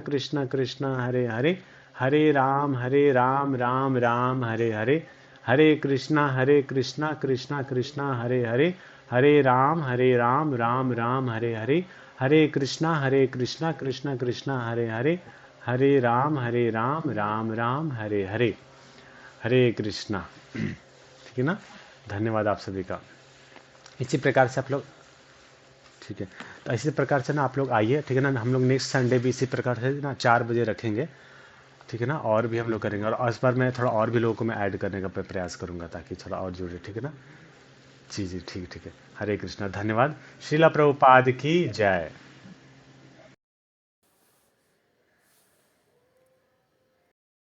कृष्णा कृष्णा हरे हरे, हरे राम राम राम हरे हरे, हरे कृष्णा कृष्णा कृष्णा हरे हरे, हरे राम राम राम हरे हरे, हरे कृष्णा कृष्णा कृष्णा हरे हरे, हरे राम राम राम हरे हरे। हरे कृष्णा। ठीक है ना। धन्यवाद आप सभी का। इसी प्रकार से आप लोग, ठीक है, तो इसी प्रकार से ना आप लोग आइए, ठीक है ना। हम लोग नेक्स्ट संडे भी इसी प्रकार से ना 4 बजे रखेंगे, ठीक है ना। और भी हम लोग करेंगे, और इस बार मैं थोड़ा और भी लोगों को मैं ऐड करने का प्रयास करूंगा ताकि थोड़ा और जुड़े, ठीक है ना। जी जी ठीक ठीक है। हरे कृष्णा, धन्यवाद। श्रीला प्रभुपाद की जय।